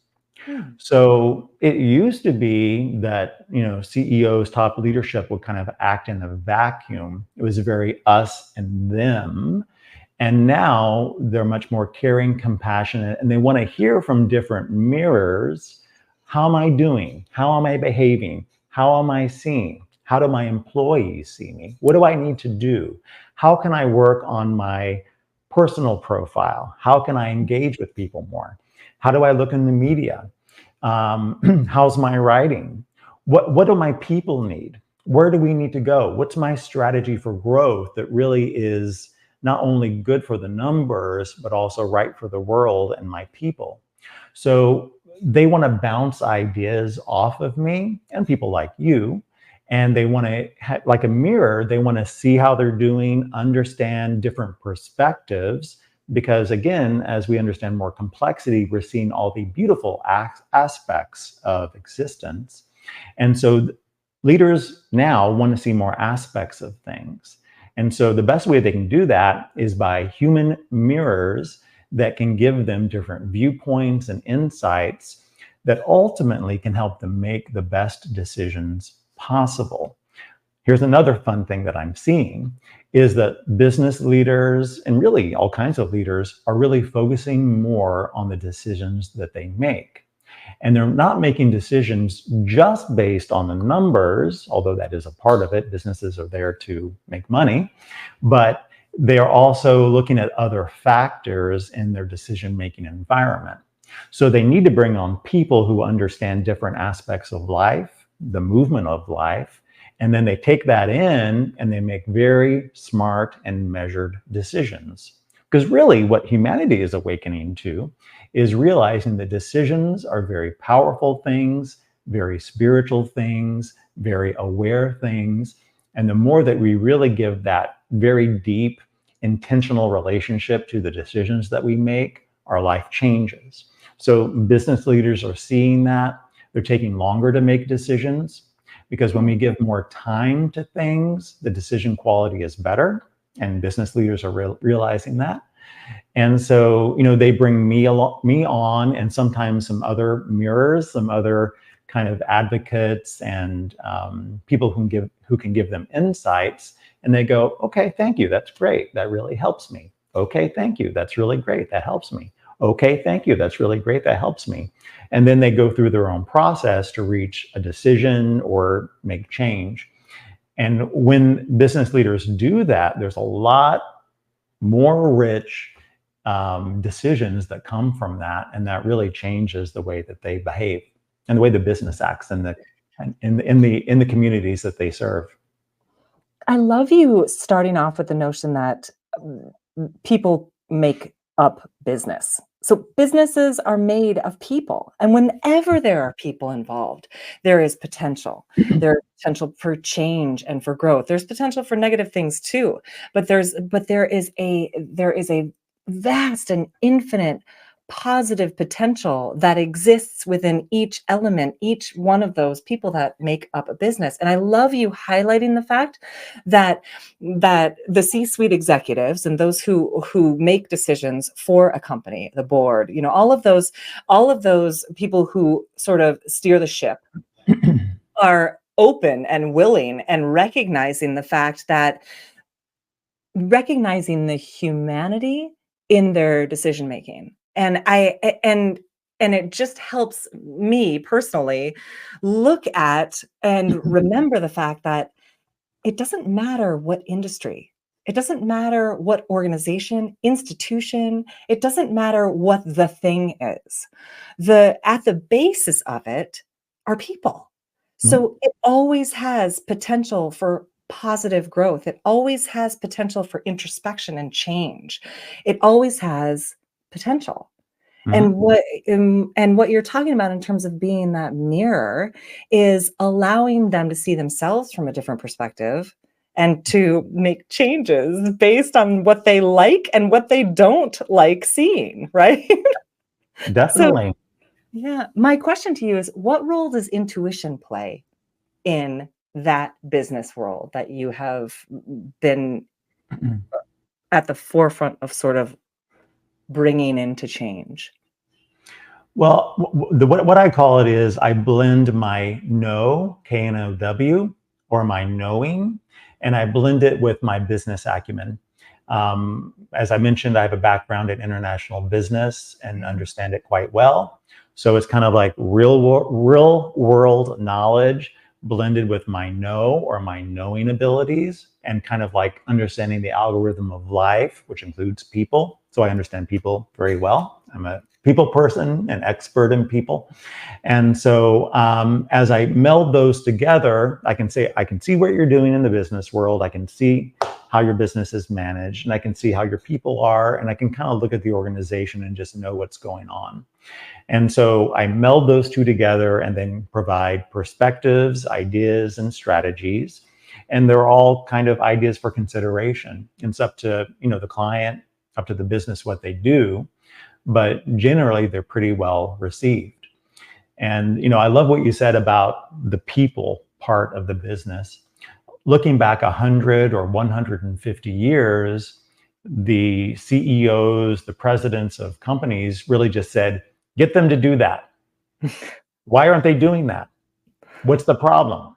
Hmm.
So it used to be that, you know, CEOs, top leadership would kind of act in a vacuum. It was very us and them. And now they're much more caring, compassionate, and they want to hear from different mirrors. How am I doing? How am I behaving? How am I seeing? How do my employees see me? What do I need to do? How can I work on my personal profile? How can I engage with people more? How do I look in the media? How's my writing? What do my people need? Where do we need to go? What's my strategy for growth that really is not only good for the numbers, but also right for the world and my people? So they want to bounce ideas off of me and people like you. And they want to, like a mirror, they want to see how they're doing, understand different perspectives. Because again, as we understand more complexity, we're seeing all the beautiful aspects of existence. And so leaders now want to see more aspects of things. And so the best way they can do that is by human mirrors that can give them different viewpoints and insights that ultimately can help them make the best decisions possible. Here's another fun thing that I'm seeing is that business leaders and really all kinds of leaders are really focusing more on the decisions that they make. And they're not making decisions just based on the numbers, although that is a part of it. Businesses are there to make money, but they are also looking at other factors in their decision-making environment. So they need to bring on people who understand different aspects of life, the movement of life, and then they take that in and they make very smart and measured decisions. Because really what humanity is awakening to is realizing that decisions are very powerful things, very spiritual things, very aware things. And the more that we really give that very deep, intentional relationship to the decisions that we make, our life changes. So business leaders are seeing that. They're taking longer to make decisions because when we give more time to things, the decision quality is better. And business leaders are realizing that. And so, they bring me on, and sometimes some other mirrors, some other kind of advocates and people who can give them insights. And they go, okay, thank you. That's great. That really helps me. Okay, thank you. That's really great. That helps me. Okay, thank you. That's really great. That helps me. And then they go through their own process to reach a decision or make change. And when business leaders do that, there's a lot more rich decisions that come from that, and that really changes the way that they behave and the way the business acts in the communities that they serve.
I love you starting off with the notion that people make up business. So businesses are made of people. And whenever there are people involved, there is potential. There's potential for change and for growth. There's potential for negative things too. But there is a vast and infinite positive potential that exists within each element, each one of those people that make up a business. And I love you highlighting the fact that the C-suite executives and those who make decisions for a company, the board, all of those people who sort of steer the ship are open and willing and recognizing the humanity in their decision making. And it just helps me personally look at and remember the fact that it doesn't matter what industry, it doesn't matter what organization, institution, it doesn't matter what the thing is. At the basis of it are people. So it always has potential for positive growth. It always has potential for introspection and change. It always has potential. And what you're talking about in terms of being that mirror is allowing them to see themselves from a different perspective and to make changes based on what they like and what they don't like seeing, right?
Definitely.
So, yeah, my question to you is, what role does intuition play in that business world that you have been at the forefront of sort of bringing into change?
Well, what I call it is I blend my know, K-N-O-W, or my knowing, and I blend it with my business acumen. As I mentioned, I have a background in international business and understand it quite well. So it's kind of like real world knowledge blended with my know or my knowing abilities, and kind of like understanding the algorithm of life, which includes people. So I understand people very well. I'm a people person, an expert in people. And so as I meld those together, I can see what you're doing in the business world. I can see how your business is managed, and I can see how your people are, and I can kind of look at the organization and just know what's going on. And so I meld those two together and then provide perspectives, ideas, and strategies. And they're all kind of ideas for consideration. It's up to, the client, up to the business, what they do, but generally they're pretty well received. And, I love what you said about the people part of the business. Looking back 100 or 150 years, the CEOs, the presidents of companies really just said, get them to do that. Why aren't they doing that? What's the problem?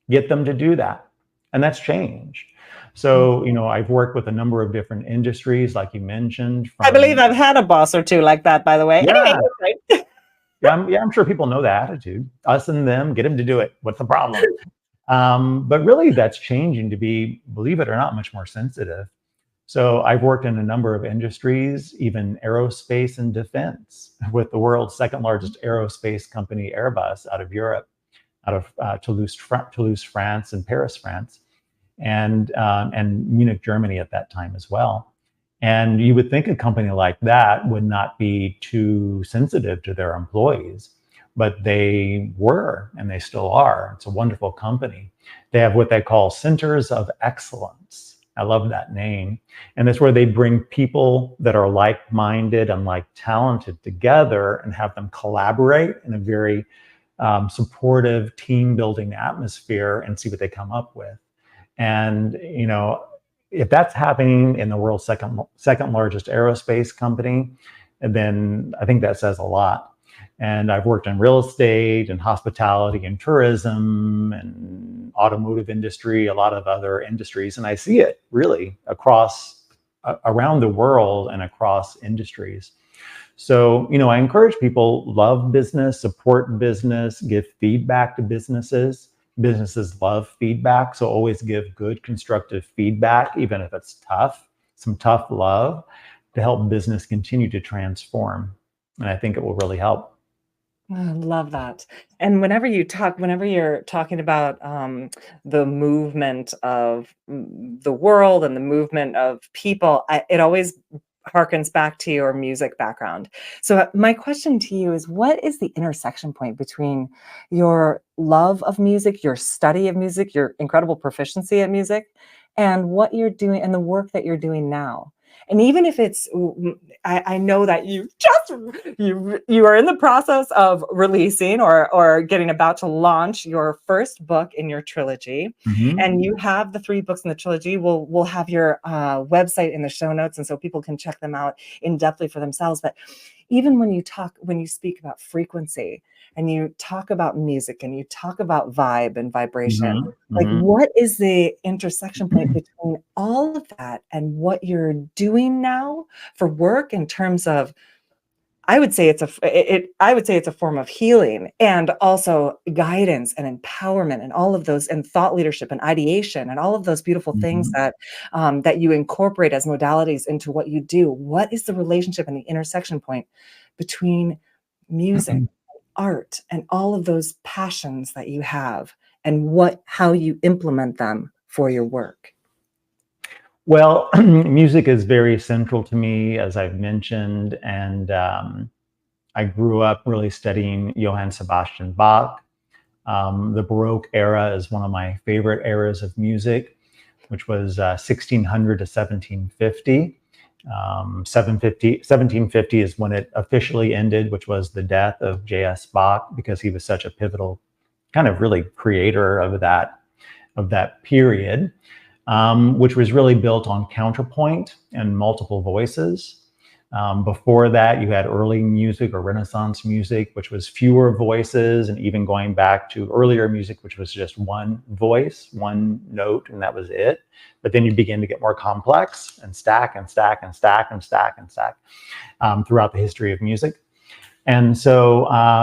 Get them to do that. And that's changed. So, I've worked with a number of different industries, like you mentioned.
I believe I've had a boss or two like that, by the way.
Yeah.
Anyway,
I'm sure people know the attitude. Us and them, get them to do it. What's the problem? But really, that's changing to be, believe it or not, much more sensitive. So I've worked in a number of industries, even aerospace and defense, with the world's second largest aerospace company, Airbus, out of Europe, out of Toulouse, France, and Paris, France, and Munich, Germany at that time as well. And you would think a company like that would not be too sensitive to their employees, but they were, and they still are. It's a wonderful company. They have what they call centers of excellence. I love that name. And that's where they bring people that are like-minded and like-talented together and have them collaborate in a very supportive team-building atmosphere and see what they come up with. And, if that's happening in the world's second largest aerospace company, then I think that says a lot. And I've worked in real estate and hospitality and tourism and automotive industry, a lot of other industries. And I see it really around the world and across industries. So, I encourage people, love business, support business, give feedback to businesses. Businesses love feedback. So always give good, constructive feedback, even if it's tough, some tough love to help business continue to transform. And I think it will really help.
I love that. And whenever you're talking about the movement of the world and the movement of people, it always harkens back to your music background. So my question to you is, what is the intersection point between your love of music, your study of music, your incredible proficiency at music, and what you're doing and the work that you're doing now? And even if it's, I know that you are in the process of releasing or getting about to launch your first book in your trilogy, and you have the 3 books in the trilogy. We'll have your website in the show notes, and so people can check them out in depthly for themselves. But even when you speak about frequency, and you talk about music, and you talk about vibe and vibration, what is the intersection point between all of that and what you're doing now for work in terms of, I would say it's a form of healing and also guidance and empowerment and all of those, and thought leadership and ideation and all of those beautiful things that you incorporate as modalities into what you do. What is the relationship and the intersection point between music, art, and all of those passions that you have, and how you implement them for your work?
Well, music is very central to me, as I've mentioned, and I grew up really studying Johann Sebastian Bach. The Baroque era is one of my favorite eras of music, which was 1600 to 1750. 1750 is when it officially ended, which was the death of J.S. Bach, because he was such a pivotal kind of really creator of that period, which was really built on counterpoint and multiple voices. Before that, you had early music or Renaissance music, which was fewer voices, and even going back to earlier music, which was just one voice, one note, and that was it. But then you begin to get more complex and stack and stack and stack and stack and stack throughout the history of music. And so, I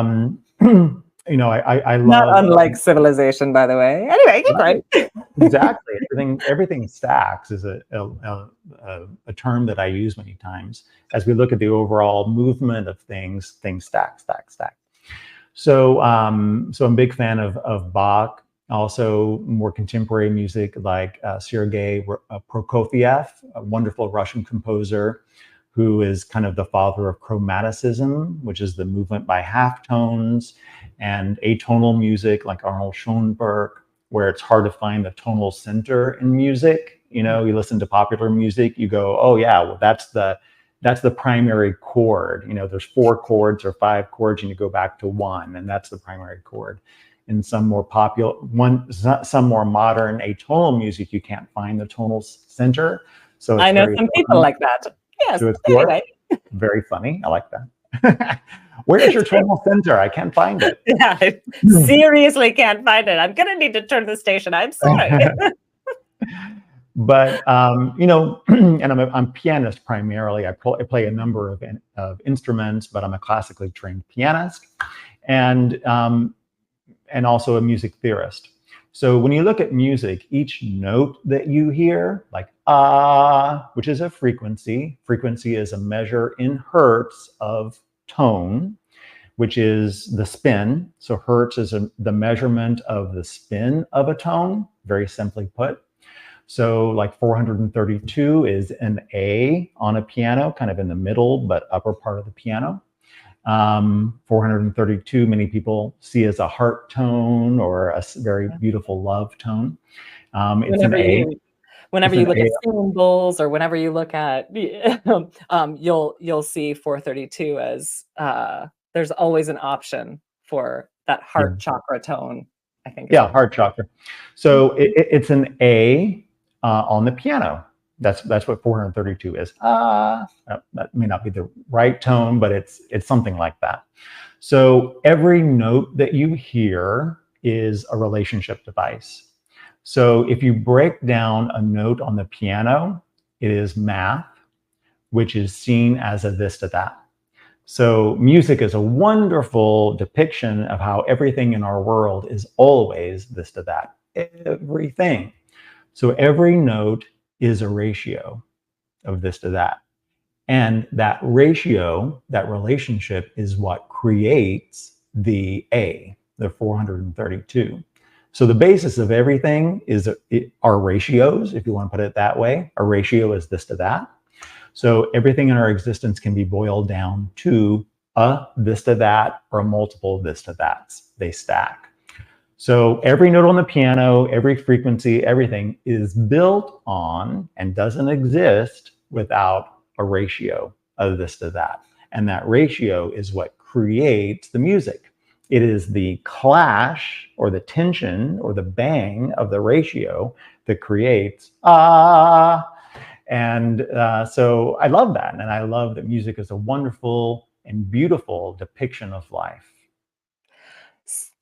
love...
Not unlike civilization, by the way. Anyway, keep going.
Exactly. Everything stacks is a term that I use many times. As we look at the overall movement of things stack, stack, stack. So, so I'm a big fan of Bach. Also, more contemporary music like Sergei Prokofiev, a wonderful Russian composer, who is kind of the father of chromaticism, which is the movement by half tones, and atonal music like Arnold Schoenberg, where it's hard to find the tonal center in music. You know, you listen to popular music, you go, oh yeah, well that's the primary chord. You know, there's 4 chords or 5 chords, and you go back to 1, and that's the primary chord. In some more some more modern atonal music, you can't find the tonal center. So it's
I know some people like that. Yes. Anyway.
Very funny. I like that. Where's your tonal center? I can't find it.
Yeah, I seriously can't find it. I'm gonna need to turn the station. I'm sorry.
But you know, and I'm a pianist primarily. I play a number of instruments, but I'm a classically trained pianist, and also a music theorist. So when you look at music, each note that you hear, like which is a frequency. Frequency is a measure in hertz of tone, which is the spin. So hertz is the measurement of the spin of a tone, very simply put. So like 432 is an A on a piano, kind of in the middle, but upper part of the piano. 432, many people see as a heart tone or a very beautiful love tone. It's an A.
Whenever you look at symbols, or whenever you look at, you'll see 432 as there's always an option for that heart chakra tone, I think.
Yeah, heart chakra. So it's an A on the piano. That's what 432 is. That may not be the right tone, but it's something like that. So every note that you hear is a relationship device. So if you break down a note on the piano, it is math, which is seen as a this to that. So music is a wonderful depiction of how everything in our world is always this to that. Everything. So every note is a ratio of this to that. And that ratio, that relationship, is what creates the A, the 432. So the basis of everything is our ratios, if you want to put it that way. A ratio is this to that. So everything in our existence can be boiled down to a this to that or a multiple this to that's. They stack. So every note on the piano, every frequency, everything is built on and doesn't exist without a ratio of this to that. And that ratio is what creates the music. It is the clash or the tension or the bang of the ratio that creates And so I love that. And I love that music is a wonderful and beautiful depiction of life.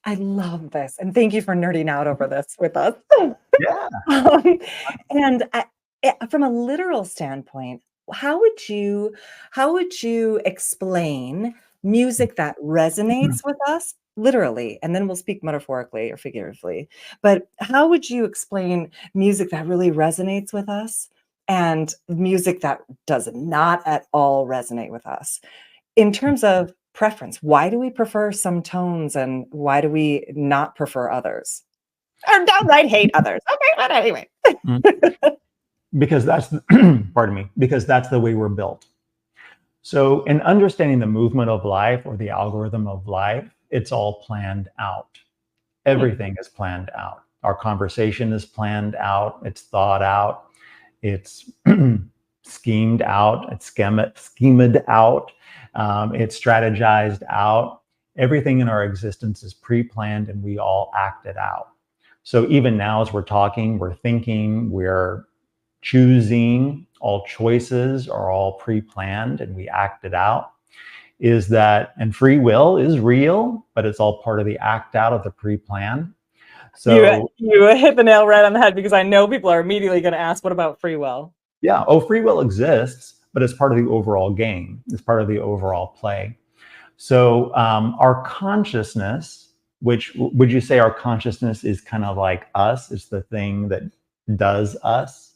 I love this. And thank you for nerding out over this with us.
Yeah.
And from a literal standpoint, how would you explain music that resonates with us literally, and then we'll speak metaphorically or figuratively, but how would you explain music that really resonates with us and music that does not at all resonate with us in terms of preference? Why do we prefer some tones and why do we not prefer others, or downright hate others? Okay, but anyway.
Because that's, pardon me, because that's the way we're built. So in understanding the movement of life or the algorithm of life, it's all planned out. Everything is planned out. Our conversation is planned out. It's thought out. It's schemed out. It's schemed out. It's strategized out. Everything in our existence is pre-planned and we all act it out. So even now as we're talking, we're thinking, we're choosing, all choices are all pre-planned and we act it out. Is that, and free will is real, but it's all part of the act out of the pre-plan. So
you hit the nail right on the head, because I know people are immediately going to ask, what about free will?
Yeah, free will exists, but it's part of the overall game. It's part of the overall play. So our consciousness which would you say our consciousness is kind of like us? It's the thing that does us?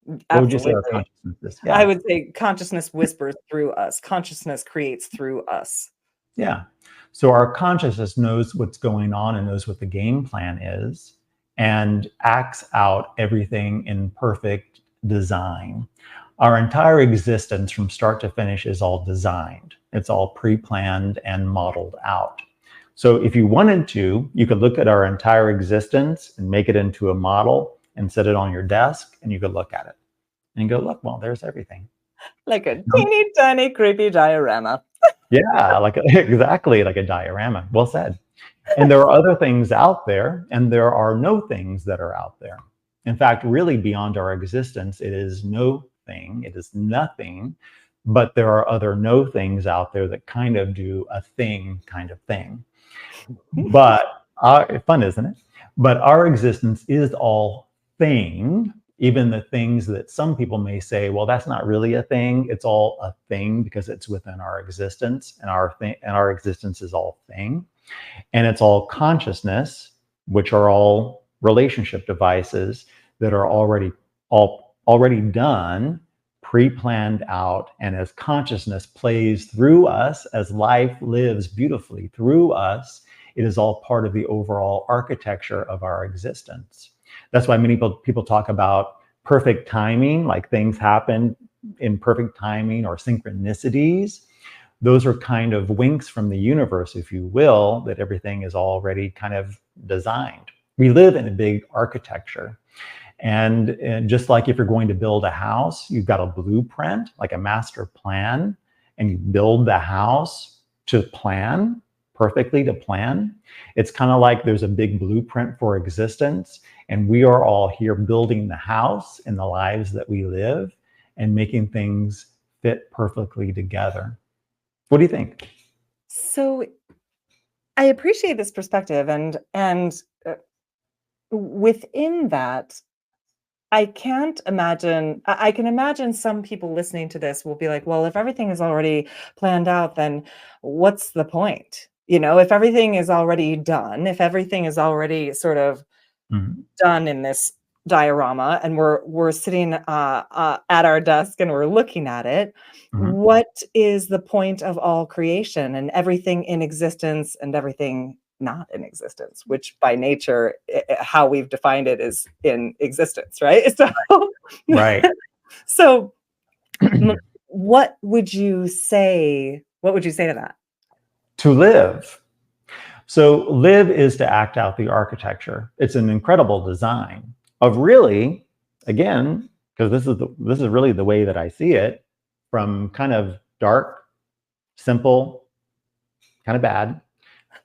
What would you say our
Absolutely.
consciousness is?
I
Yeah.
would say consciousness whispers through us. Consciousness creates through us.
Yeah. So our consciousness knows what's going on and knows what the game plan is and acts out everything in perfect design. Our entire existence from start to finish is all designed. It's all pre-planned and modeled out. So if you wanted to, you could look at our entire existence and make it into a model and set it on your desk, and you could look at it and go, look, well, there's everything.
Like a teeny tiny creepy diorama.
Yeah, exactly like a diorama. Well said. And there are other things out there, and there are no things that are out there. In fact, really beyond our existence, it is no thing, it is nothing, but there are other no things out there that kind of do a thing kind of thing. But fun, isn't it? But our existence is all thing, even the things that some people may say, well, that's not really a thing. It's all a thing because it's within our existence, and our existence is all thing. And it's all consciousness, which are all relationship devices that are already done, pre-planned out. And as consciousness plays through us, as life lives beautifully through us, it is all part of the overall architecture of our existence. That's why many people talk about perfect timing, like things happen in perfect timing, or synchronicities. Those are kind of winks from the universe, if you will, that everything is already kind of designed. We live in a big architecture. And just like if you're going to build a house, you've got a blueprint, like a master plan, and you build the house to plan, perfectly to plan. It's kind of like there's a big blueprint for existence, and we are all here building the house in the lives that we live and making things fit perfectly together. What do you think?
So I appreciate this perspective, and within that, I can't imagine. I can imagine some people listening to this will be like, "Well, if everything is already planned out, then what's the point?" You know, if everything is already done, if everything is already sort of
Mhm.
done in this diorama, and we're sitting at our desk and we're looking at it,
Mhm.
what is the point of all creation and everything in existence and everything not in existence, which by nature, how we've defined it, is in existence, right? So,
Right.
so what would you say? What would you say to that?
To live. So live is to act out the architecture. It's an incredible design of really, again, because this is really the way that I see it, from kind of dark, simple, kind of bad,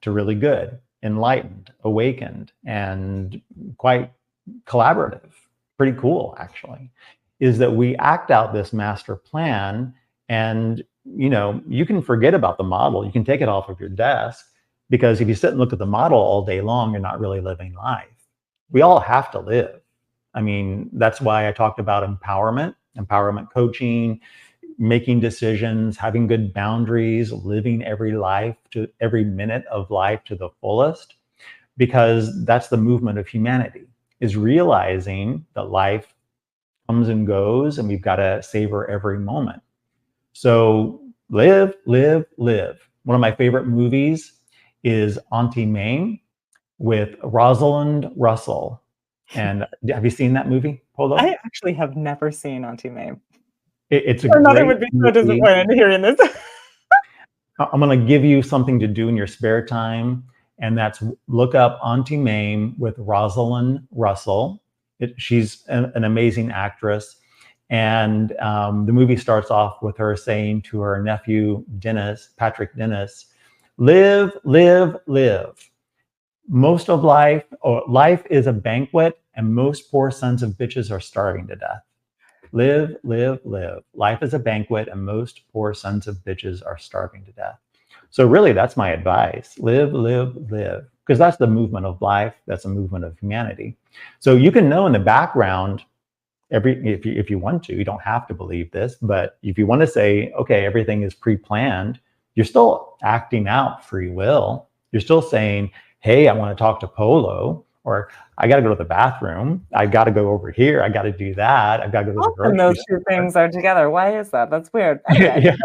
to really good, enlightened, awakened, and quite collaborative. Pretty cool, actually, is that we act out this master plan. And you can forget about the model. You can take it off of your desk, because if you sit and look at the model all day long, you're not really living life. We all have to live. I mean, that's why I talked about empowerment coaching, making decisions, having good boundaries, living every minute of life to the fullest, because that's the movement of humanity, is realizing that life comes and goes, and we've got to savor every moment. So live, live, live. One of my favorite movies is Auntie Mame with Rosalind Russell. And have you seen that movie, Polo?
I actually have never seen Auntie Mame.
It's a
My mother
great
would be so
movie.
disappointed hearing this.
I'm going to give you something to do in your spare time, and that's look up Auntie Mame with Rosalind Russell. She's an amazing actress. And the movie starts off with her saying to her nephew, Patrick Dennis, live, live, live. Most of life is a banquet, and most poor sons of bitches are starving to death. Live, live, live. Life is a banquet, and most poor sons of bitches are starving to death. So really, that's my advice. Live, live, live. Because that's the movement of life. That's a movement of humanity. So you can know in the background, if you want to, you don't have to believe this, but if you want to say, okay, everything is pre-planned, you're still acting out free will. You're still saying, hey, I want to talk to Polo, or I got to go to the bathroom. I got to go over here. I got to do that. I've got to go to the
Often
grocery
those two
store.
things are together. Why is that? That's weird. Okay.
Yeah.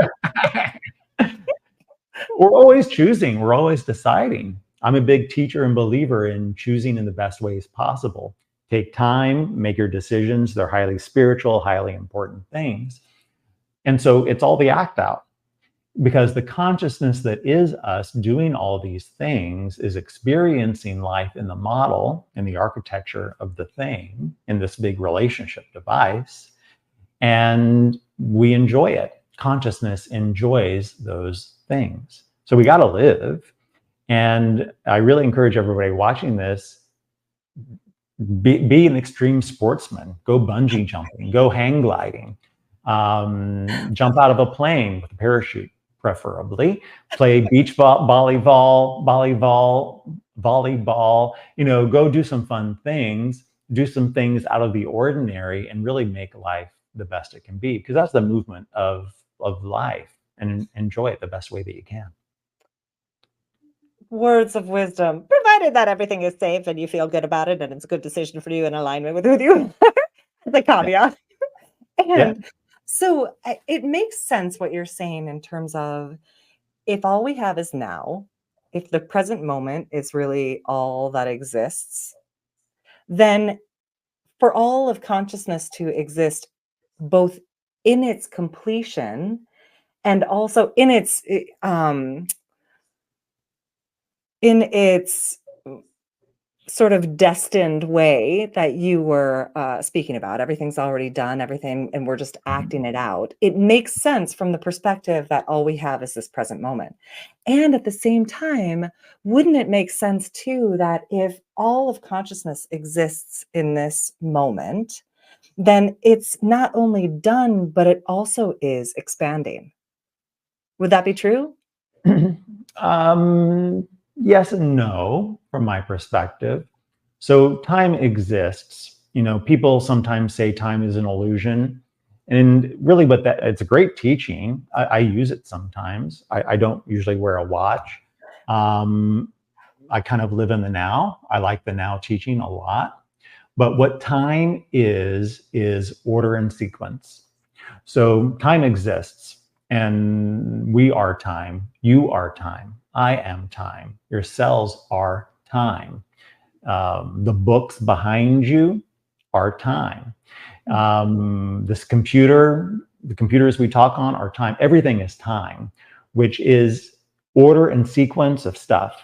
We're always choosing. We're always deciding. I'm a big teacher and believer in choosing in the best ways possible. Take time, make your decisions. They're highly spiritual, highly important things. And so it's all the act out, because the consciousness that is us doing all these things is experiencing life in the model, in the architecture of the thing, in this big relationship device. And we enjoy it. Consciousness enjoys those things. So we got to live. And I really encourage everybody watching this, be an extreme sportsman. Go bungee jumping, go hang gliding, jump out of a plane with a parachute, preferably. Play beach volleyball, go do some fun things, do some things out of the ordinary, and really make life the best it can be, because that's the movement of life, and enjoy it the best way that you can.
Words of wisdom, provided that everything is safe and you feel good about it and it's a good decision for you in alignment with you. The caveat. And so it makes sense what you're saying in terms of, if all we have is now, if the present moment is really all that exists, then for all of consciousness to exist, both in its completion and also in its sort of destined way that you were speaking about, everything's already done, everything, and we're just acting it out. It makes sense from the perspective that all we have is this present moment. And at the same time, wouldn't it make sense too that if all of consciousness exists in this moment, then it's not only done, but it also is expanding? Would that be true?
Yes and no, from my perspective. So time exists. People sometimes say time is an illusion. And really, it's a great teaching. I use it sometimes. I don't usually wear a watch. I kind of live in the now. I like the now teaching a lot. But what time is order and sequence. So time exists, and we are time. You are time. I am time. Your cells are time. The books behind you are time. The computers we talk on are time. Everything is time, which is order and sequence of stuff.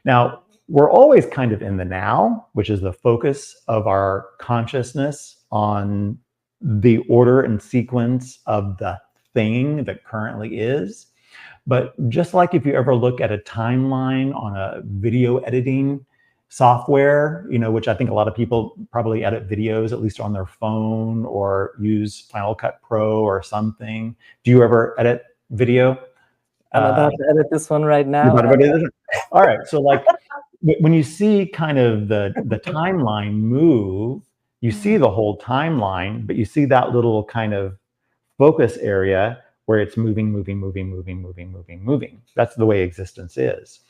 Now, we're always kind of in the now, which is the focus of our consciousness on the order and sequence of the thing that currently is. But just like if you ever look at a timeline on a video editing software, which I think a lot of people probably edit videos, at least on their phone, or use Final Cut Pro or something. Do you ever edit video?
I'm about to edit this one right now.
All right. So when you see kind of the timeline move, you see the whole timeline, but you see that little kind of focus area where it's moving. That's the way existence is.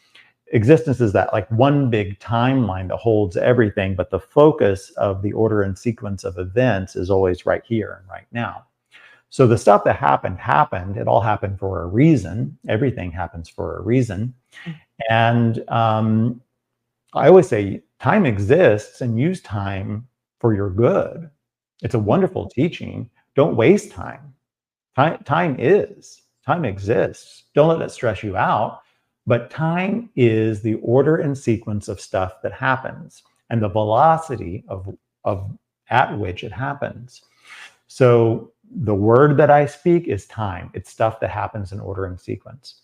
Existence is that one big timeline that holds everything, but the focus of the order and sequence of events is always right here and right now. So the stuff that happened. It all happened for a reason. Everything happens for a reason. And I always say time exists, and use time for your good. It's a wonderful teaching. Don't waste time. Time exists. Don't let it stress you out. But time is the order and sequence of stuff that happens, and the velocity of at which it happens. So the word that I speak is time. It's stuff that happens in order and sequence.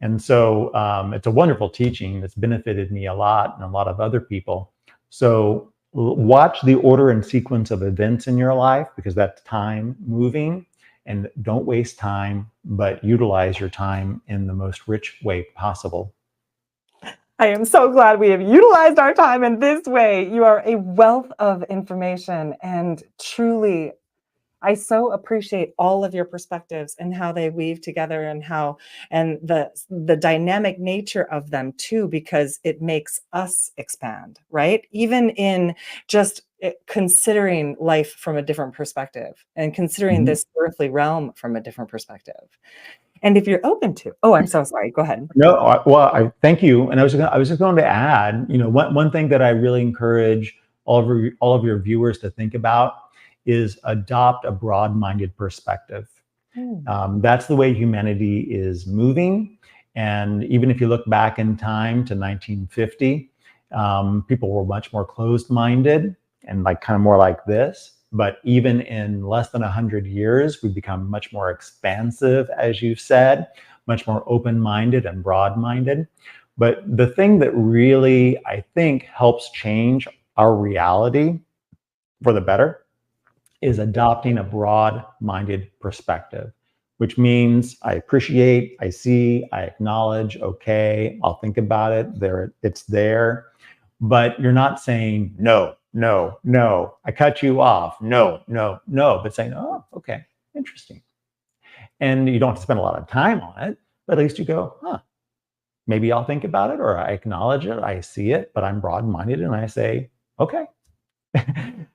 And so it's a wonderful teaching that's benefited me a lot and a lot of other people. So watch the order and sequence of events in your life, because that's time moving. And don't waste time, but utilize your time in the most rich way possible.
I am so glad we have utilized our time in this way. You are a wealth of information, and truly, I so appreciate all of your perspectives and how they weave together, and the dynamic nature of them too, because it makes us expand, right? Even in just considering life from a different perspective, and considering this earthly realm from a different perspective. And if you're open to, oh, I'm so sorry. Go ahead.
No, I thank you. And I was just going to add, one thing that I really encourage all of your viewers to think about is adopt a broad-minded perspective. That's the way humanity is moving. And even if you look back in time to 1950, people were much more closed-minded and like kind of more like this. But even in less than 100 years, we've become much more expansive, as you've said, much more open-minded and broad-minded. But the thing that really, I think, helps change our reality for the better is adopting a broad-minded perspective, which means I appreciate, I see, I acknowledge, okay, I'll think about it, it's there. But you're not saying, no, no, no, I cut you off, no, no, no, but saying, oh, okay, interesting. And you don't have to spend a lot of time on it, but at least you go, maybe I'll think about it, or I acknowledge it, I see it, but I'm broad-minded and I say, okay.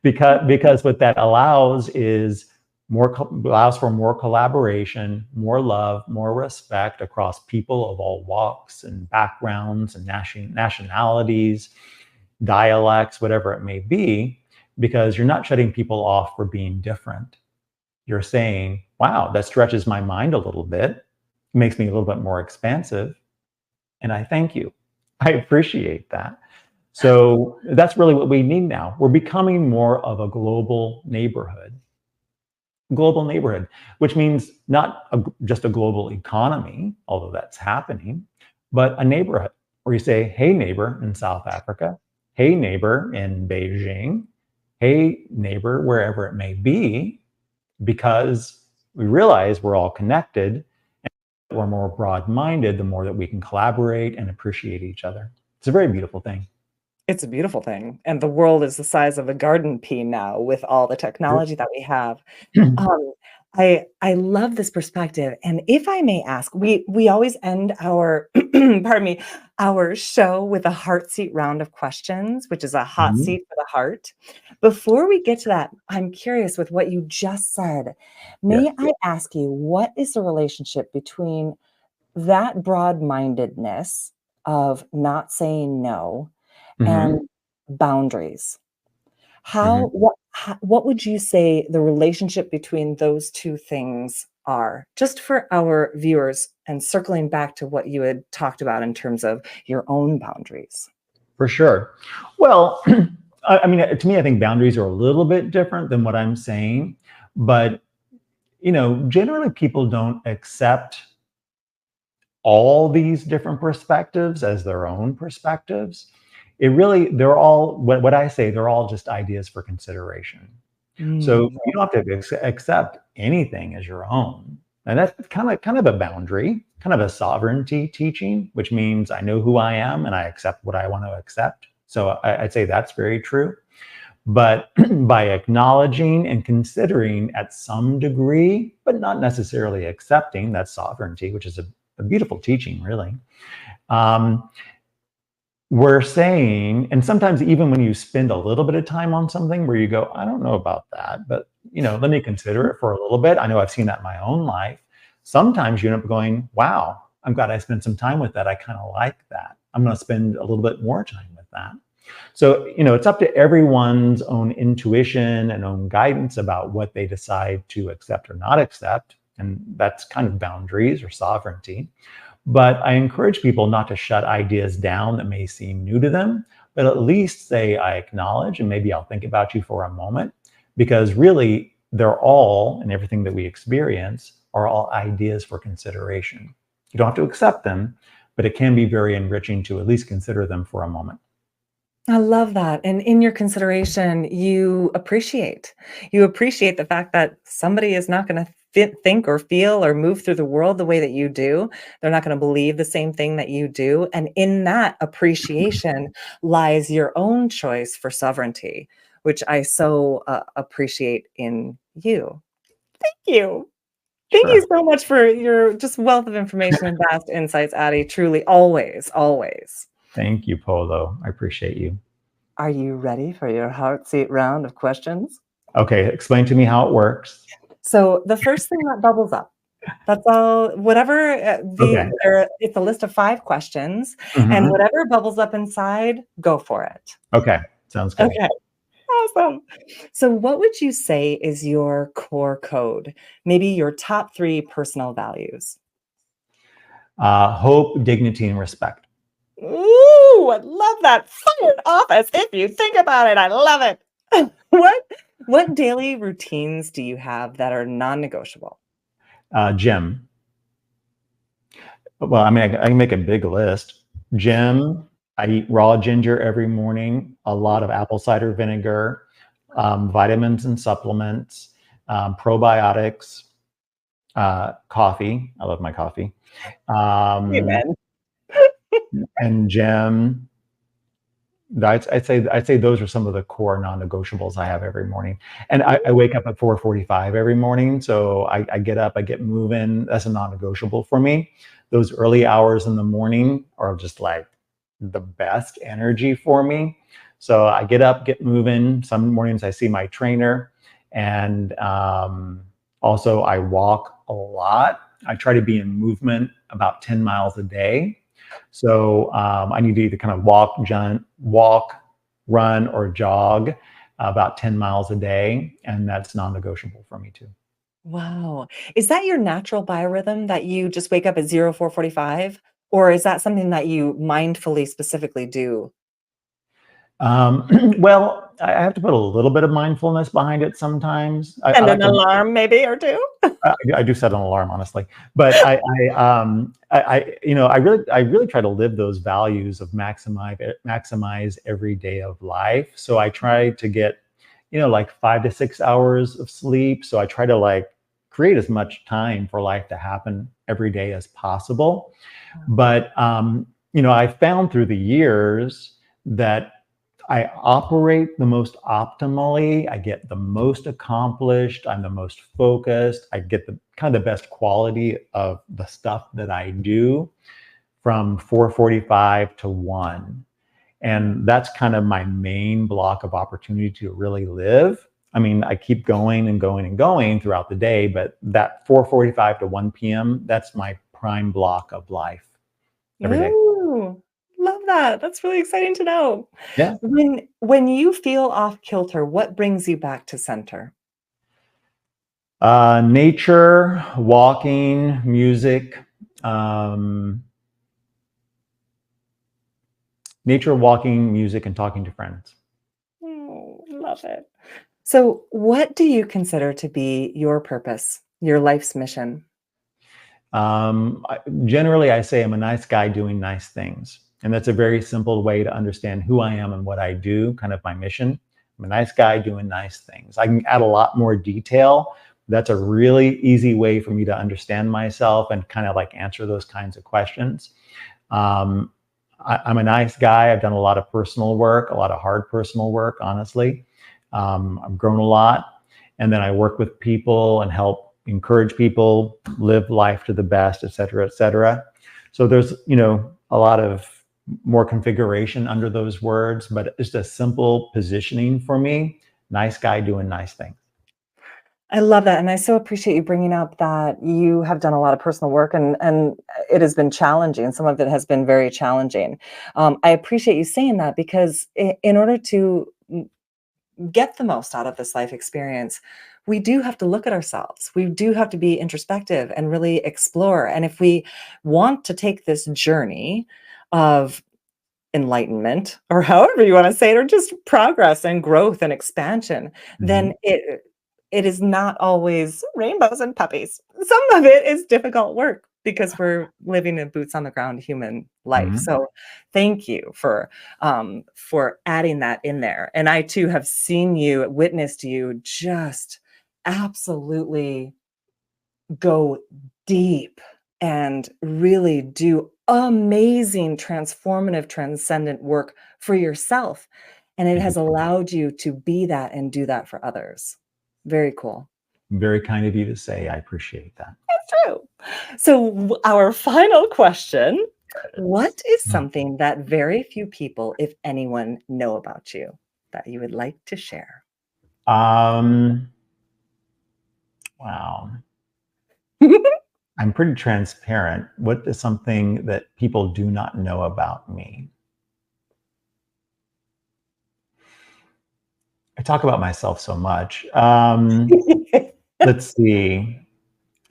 because what that allows is allows for more collaboration, more love, more respect across people of all walks and backgrounds and nationalities, dialects, whatever it may be, because you're not shutting people off for being different. You're saying, wow, that stretches my mind a little bit, makes me a little bit more expansive, and I thank you. I appreciate that. So that's really what we need now. We're becoming more of a global neighborhood, which means not just a global economy, although that's happening, but a neighborhood where you say, hey, neighbor in South Africa, hey, neighbor in Beijing, hey, neighbor, wherever it may be, because we realize we're all connected and we're more broad-minded, the more that we can collaborate and appreciate each other. It's a very beautiful thing.
It's a beautiful thing. And the world is the size of a garden pea now with all the technology that we have. I love this perspective. And if I may ask, we always end our pardon me, our show with a heart seat round of questions, which is a hot seat for the heart. Before we get to that, I'm curious with what you just said. May I ask you, what is the relationship between that broad-mindedness of not saying no and boundaries? What would you say the relationship between those two things are, just for our viewers, and circling back to what you had talked about in terms of your own boundaries?
For sure. Well, I mean, to me, I think boundaries are a little bit different than what I'm saying, but generally people don't accept all these different perspectives as their own perspectives. They're all, what I say, they're all just ideas for consideration. So you don't have to accept anything as your own. And that's kind of a boundary, kind of a sovereignty teaching, which means I know who I am and I accept what I want to accept. So I'd say that's very true. But by acknowledging and considering at some degree, but not necessarily accepting, that sovereignty, which is a beautiful teaching, really. We're saying, and sometimes even when you spend a little bit of time on something where you go, I don't know about that, but let me consider it for a little bit. I know I've seen that in my own life. Sometimes you end up going, wow, I'm glad I spent some time with that. I kind of like that. I'm going to spend a little bit more time with that. So, it's up to everyone's own intuition and own guidance about what they decide to accept or not accept. And that's kind of boundaries or sovereignty. But I encourage people not to shut ideas down that may seem new to them, but at least say, I acknowledge, and maybe I'll think about you for a moment, because really they're all, and everything that we experience are all ideas for consideration. You don't have to accept them, but it can be very enriching to at least consider them for a moment.
I love that. And in your consideration, you appreciate the fact that somebody is not going to think or feel or move through the world the way that you do. They're not going to believe the same thing that you do. And in that appreciation lies your own choice for sovereignty, which I so appreciate in you. Thank you. Thank you
Sure.
so much for your just wealth of information and vast insights, Addie. Truly, always, always.
Thank you, Polo. I appreciate you.
Are you ready for your heart seat round of questions?
Okay, explain to me how it works.
So the first thing that bubbles up, that's all, whatever
Okay.
it's a list of 5 questions, and
Mhm.
whatever bubbles up inside, go for it.
Okay, sounds good.
Okay. Awesome. So what would you say is your core code? Maybe your top 3 personal values.
Hope, dignity, and respect.
Ooh, I love that. Fire office. If you think about it, I love it. What daily routines do you have that are non-negotiable?
Gym. Well, I mean, I can make a big list. Gym. I eat raw ginger every morning. A lot of apple cider vinegar, vitamins and supplements, probiotics, coffee. I love my coffee. Um,
Amen.
and gym. I'd say those are some of the core non-negotiables I have every morning. And I wake up at 4:45 every morning, so I get up, I get moving. That's a non-negotiable for me. Those early hours in the morning are just like the best energy for me. So I get up, get moving. Some mornings I see my trainer, and also I walk a lot. I try to be in movement about 10 miles a day. So I need to either kind of walk, run, or jog about 10 miles a day, and that's non-negotiable for me too.
Wow. Is that your natural biorhythm that you just wake up at 04:45, or is that something that you mindfully specifically do?
Well, I have to put a little bit of mindfulness behind it sometimes. I
And
like
an
to.
alarm maybe or 2?
I do set an alarm, honestly, but I really try to live those values of maximize every day of life. So I try to get, like 5 to 6 hours of sleep. So I try to like create as much time for life to happen every day as possible. But I found through the years that I operate the most optimally. I get the most accomplished. I'm the most focused. I get the kind of the best quality of the stuff that I do from 4:45 to 1. And that's kind of my main block of opportunity to really live. I mean, I keep going and going and going throughout the day, but that 4:45 to 1 p.m., that's my prime block of life every day.
Ooh, love that. That's really exciting to know.
Yeah.
When you feel off kilter, what brings you back to center?
Nature, walking, music, um, nature, walking, music, and talking to friends.
Oh, love it. So, what do you consider to be your purpose, your life's mission?
Generally, I say I'm a nice guy doing nice things. And that's a very simple way to understand who I am and what I do, kind of my mission. I'm a nice guy doing nice things. I can add a lot more detail. That's a really easy way for me to understand myself and kind of like answer those kinds of questions. Um, I'm a nice guy. I've done a lot of personal work, a lot of hard personal work, honestly. I've grown a lot. And then I work with people and help encourage people live life to the best, et cetera, et cetera. So there's, a lot of more configuration under those words, but it's a simple positioning for me. Nice guy doing nice things.
I love that, and I so appreciate you bringing up that you have done a lot of personal work, and it has been challenging. Some of it has been very challenging. I appreciate you saying that because in order to get the most out of this life experience, we do have to look at ourselves. We do have to be introspective and really explore. And if we want to take this journey of enlightenment, or however you want to say it, or just progress and growth and expansion,
Mhm.
then it is not always rainbows and puppies. Some of it is difficult work because we're living in boots on the ground human life.
Mhm.
So thank you for adding that in there. And I too have seen you, witnessed you just absolutely go deep and really do amazing transformative transcendent work for yourself, and it
Thank you.
has allowed you to be that and do that for others. Very cool.
Very kind of you to say. I appreciate that.
That's true. So our final question, what is something that very few people, if anyone, know about you that you would like to share?
Wow. I'm pretty transparent. What is something that people do not know about me? I talk about myself so much. Let's see.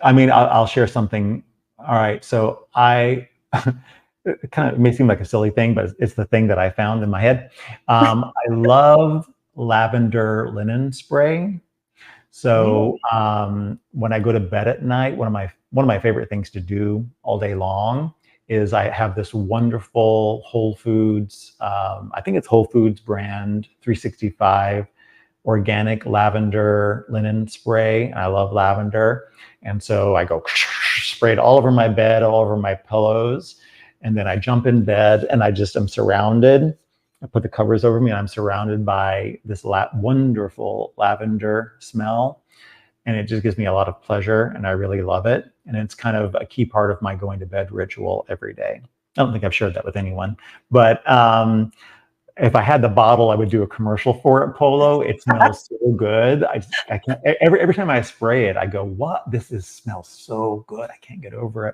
I mean, I'll share something. All right. So it kind of may seem like a silly thing, but it's the thing that I found in my head. I love lavender linen spray. So when I go to bed at night, one of my favorite things to do all day long is I have this wonderful Whole Foods, I think it's Whole Foods brand 365 organic lavender linen spray. I love lavender. And so I go spray it all over my bed, all over my pillows. And then I jump in bed and I just am surrounded. I put the covers over me and I'm surrounded by this wonderful lavender smell. And it just gives me a lot of pleasure and I really love it. And it's kind of a key part of my going to bed ritual every day. I don't think I've shared that with anyone, but if I had the bottle, I would do a commercial for it, Polo. It smells so good. I can't, every time I spray it, I go, what? Smells so good. I can't get over it.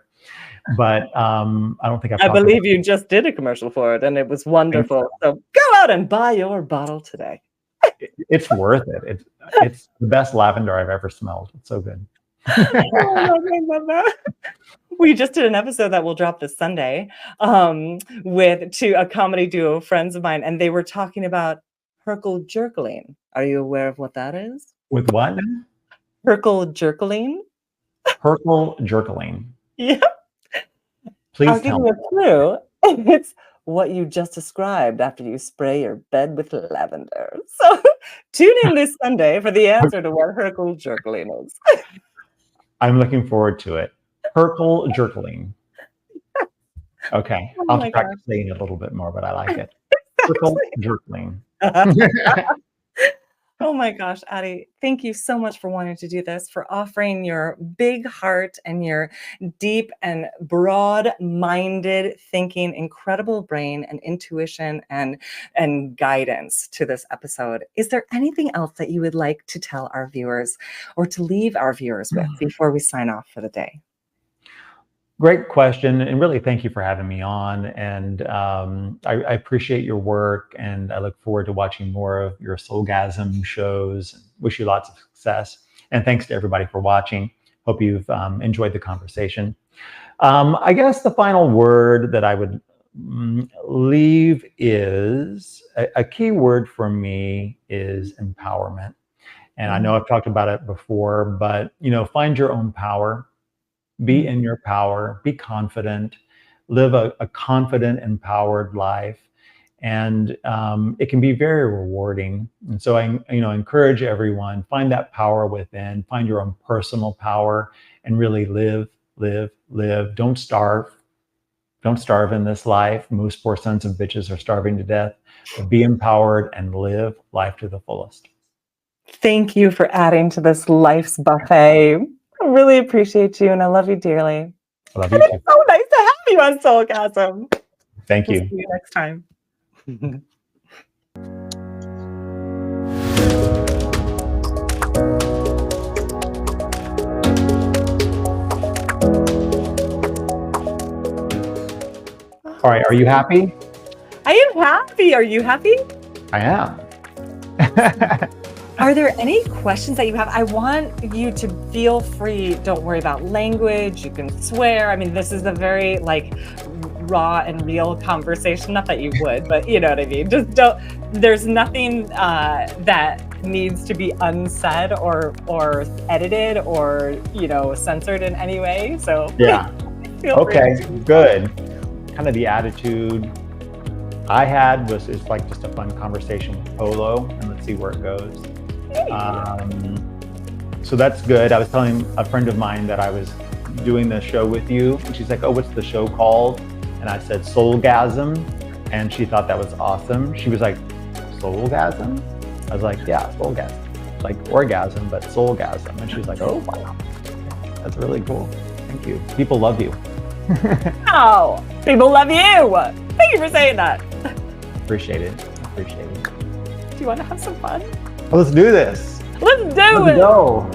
But I don't think
I believe you just did a commercial for it and it was wonderful. So go out and buy your bottle today.
It's worth it. It's the best lavender I've ever smelled. It's so good.
We just did an episode that will drop this Sunday with a comedy duo, friends of mine, and they were talking about Herkel-Jerkeling. Are you aware of what that is?
With what?
Herkel-Jerkeling.
Herkel-Jerkeling.
Yeah.
Please
I'll
tell
give you a clue. It's what you just described after you spray your bed with lavender. So tune in this Sunday for the answer to what Herkel-Jerkeling is.
I'm looking forward to it. Herkel-Jerkeling. Okay. I'll have to practice saying it a little bit more, but I like it. Herkel-Jerkeling.
Oh my gosh, Addie, thank you so much for wanting to do this, for offering your big heart and your deep and broad-minded thinking, incredible brain and intuition and guidance to this episode. Is there anything else that you would like to tell our viewers or to leave our viewers with before we sign off for the day?
Great question. And really, thank you for having me on. And I appreciate your work. And I look forward to watching more of your Soulgasm shows. Wish you lots of success. And thanks to everybody for watching. Hope you've enjoyed the conversation. I guess the final word that I would leave is a key word for me is empowerment. And I know I've talked about it before, but find your own power. Be in your power, be confident, live a confident, empowered life. And it can be very rewarding. And so I encourage everyone, find that power within, find your own personal power and really live. Don't starve. Don't starve in this life. Most poor sons of bitches are starving to death. But be empowered and live life to the fullest.
Thank you for adding to this life's buffet. I really appreciate you and I love you dearly.
I love you too.
It's so nice to have you on Soulgasm.
Thank you.
We'll see you next time.
All right, are you happy?
I am happy. Are you happy?
I am.
Are there any questions that you have? I want you to feel free. Don't worry about language. You can swear. I mean, this is a very raw and real conversation. Not that you would, but you know what I mean. Just don't. There's nothing that needs to be unsaid or edited or censored in any way. So
yeah. Okay. Good. Kind of the attitude I had was it's like just a fun conversation with Polo, and let's see where it goes. So that's good. I was telling a friend of mine that I was doing the show with you, and she's like, "Oh, what's the show called?" And I said, "Soulgasm," and she thought that was awesome. She was like, "Soulgasm?" I was like, "Yeah, Soulgasm." like orgasm, but soulgasm. And she was like, oh, wow, that's really cool. Thank you. People love you.
Oh, people love you. Thank you for saying that.
Appreciate it. Appreciate it.
Do you want to have some fun?
Well, let's do this.
Let's do
Let's
it.
go.